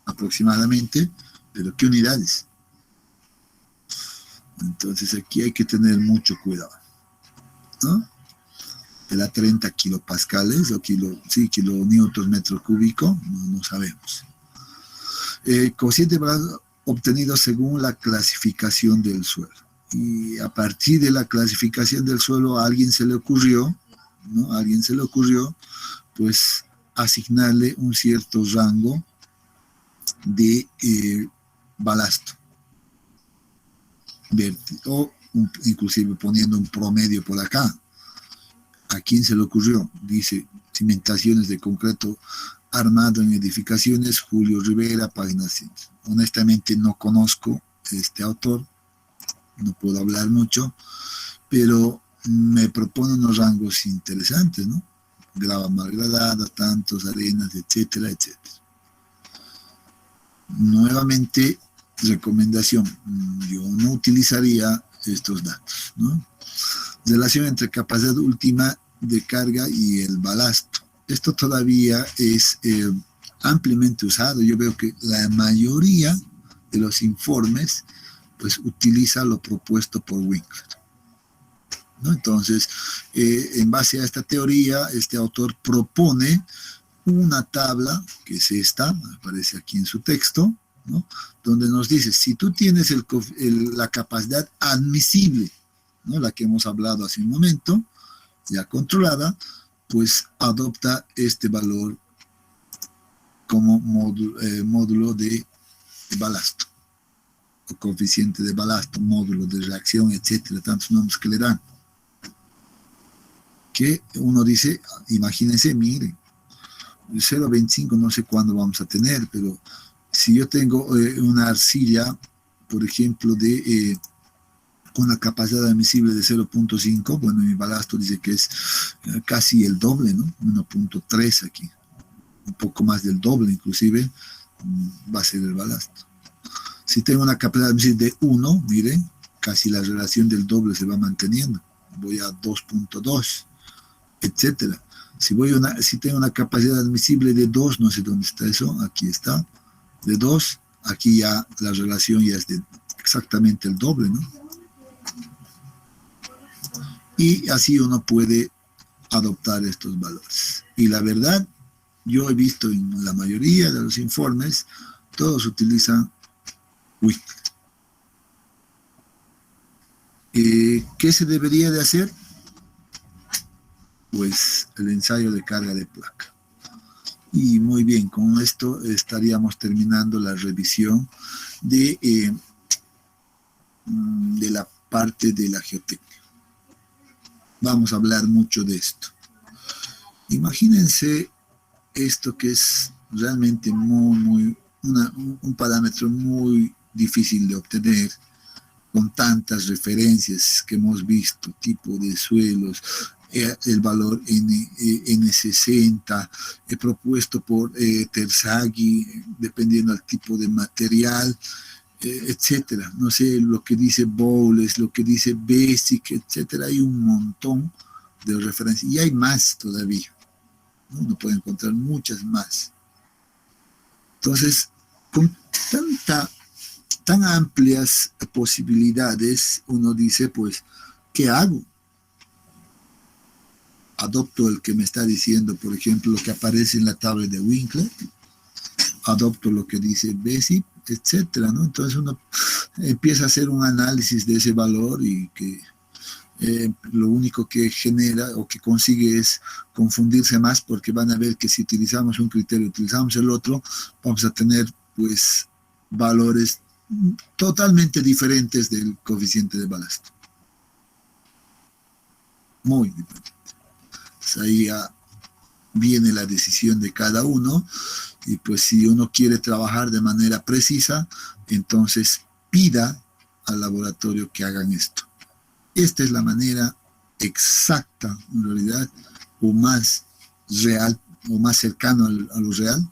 aproximadamente, pero ¿qué unidades? Entonces aquí hay que tener mucho cuidado, ¿no? ¿Será 30 kilopascales o kilonewtons metro cúbico? No sabemos. Coeficiente de balasto obtenido según la clasificación del suelo. Y a partir de la clasificación del suelo a alguien se le ocurrió, ¿no? A alguien se le ocurrió, pues, asignarle un cierto rango de balasto. O inclusive poniendo un promedio por acá. ¿A quién se le ocurrió? Dice, cimentaciones de concreto armado en edificaciones, Julio Rivera, página 100. Honestamente no conozco este autor, no puedo hablar mucho, pero me propone unos rangos interesantes, ¿no? Grava mal gradada, tantos, arenas, etcétera, etcétera. Nuevamente, recomendación, yo no utilizaría estos datos, ¿no? Relación entre capacidad última de carga y el balasto. Esto todavía es ampliamente usado. Yo veo que la mayoría de los informes pues utiliza lo propuesto por Winkler, ¿no? Entonces, en base a esta teoría, este autor propone una tabla, que es esta, aparece aquí en su texto, ¿no? Donde nos dice, si tú tienes la capacidad admisible, ¿no? La que hemos hablado hace un momento, ya controlada, pues adopta este valor como módulo de balasto, o coeficiente de balasto, módulo de reacción, etcétera, tantos nombres que le dan. que uno dice, imagínense, miren, 0,25 no sé cuándo vamos a tener, pero si yo tengo una arcilla, por ejemplo, con una capacidad admisible de 0,5, bueno, mi balasto dice que es casi el doble, ¿no? 1,3 aquí, un poco más del doble inclusive, va a ser el balasto. Si tengo una capacidad admisible de 1, miren, casi la relación del doble se va manteniendo, voy a 2,2, etcétera. Si tengo una capacidad admisible de 2, no sé dónde está eso, aquí está, de 2, aquí ya la relación ya es de exactamente el doble, ¿no? Y así uno puede adoptar estos valores. Y la verdad, yo he visto en la mayoría de los informes, todos utilizan WIC. ¿Qué se debería de hacer? Pues el ensayo de carga de placa. Y muy bien, con esto estaríamos terminando la revisión de la parte de la geotecnia. Vamos a hablar mucho de esto. Imagínense esto que es realmente un parámetro muy difícil de obtener, con tantas referencias que hemos visto, tipo de suelos, el valor N60, propuesto por Terzaghi, dependiendo del tipo de material, etcétera. No sé, lo que dice Bowles, lo que dice Basic, etcétera. Hay un montón de referencias y hay más todavía, ¿no? Uno puede encontrar muchas más. Entonces, con tan amplias posibilidades, uno dice, pues, ¿qué hago? Adopto el que me está diciendo, por ejemplo, lo que aparece en la tabla de Winkler, adopto lo que dice Basic, etcétera, ¿no? Entonces uno empieza a hacer un análisis de ese valor y que lo único que genera o que consigue es confundirse más, porque van a ver que si utilizamos un criterio, utilizamos el otro, vamos a tener pues valores totalmente diferentes del coeficiente de balasto. Muy diferente. Pues ahí ya viene la decisión de cada uno, y pues si uno quiere trabajar de manera precisa, entonces pida al laboratorio que hagan esto. Esta es la manera exacta, en realidad, o más real, o más cercano a lo real,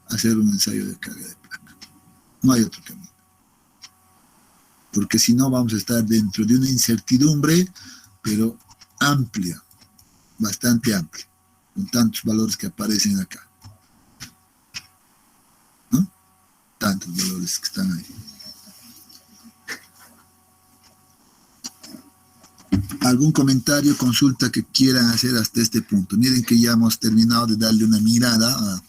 hacer un ensayo de carga de placa. No hay otro camino. Porque si no vamos a estar dentro de una incertidumbre, pero amplia, bastante amplia, con tantos valores que aparecen acá, ¿no? Tantos valores que están ahí. ¿Algún comentario, consulta que quieran hacer hasta este punto? Miren que ya hemos terminado de darle una mirada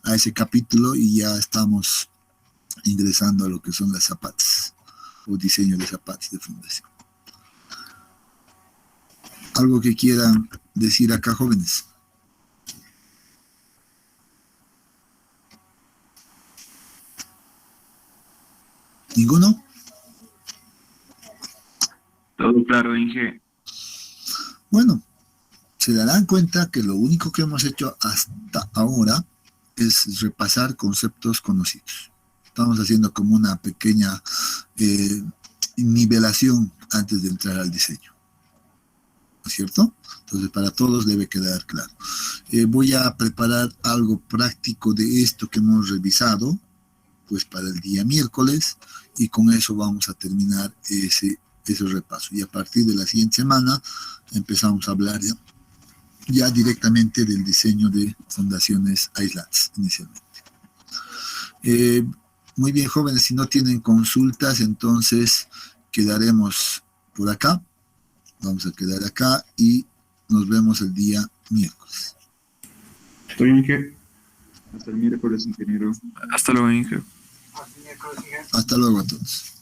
a ese capítulo y ya estamos ingresando a lo que son las zapatas o diseño de zapatas de fundación. ¿Algo que quieran decir acá, jóvenes? ¿Ninguno? Todo claro, Inge. Bueno, se darán cuenta que lo único que hemos hecho hasta ahora es repasar conceptos conocidos. Estamos haciendo como una pequeña nivelación antes de entrar al diseño, ¿no es cierto? Entonces para todos debe quedar claro. Voy a preparar algo práctico de esto que hemos revisado, pues para el día miércoles, y con eso vamos a terminar ese repaso. Y a partir de la siguiente semana empezamos a hablar ya directamente del diseño de fundaciones aisladas inicialmente. Muy bien, jóvenes, si no tienen consultas, entonces quedaremos por acá. Vamos a quedar acá y nos vemos el día miércoles. Estoy, Inge. Hasta el miércoles, ingeniero. Hasta luego, Inge. Hasta luego a todos.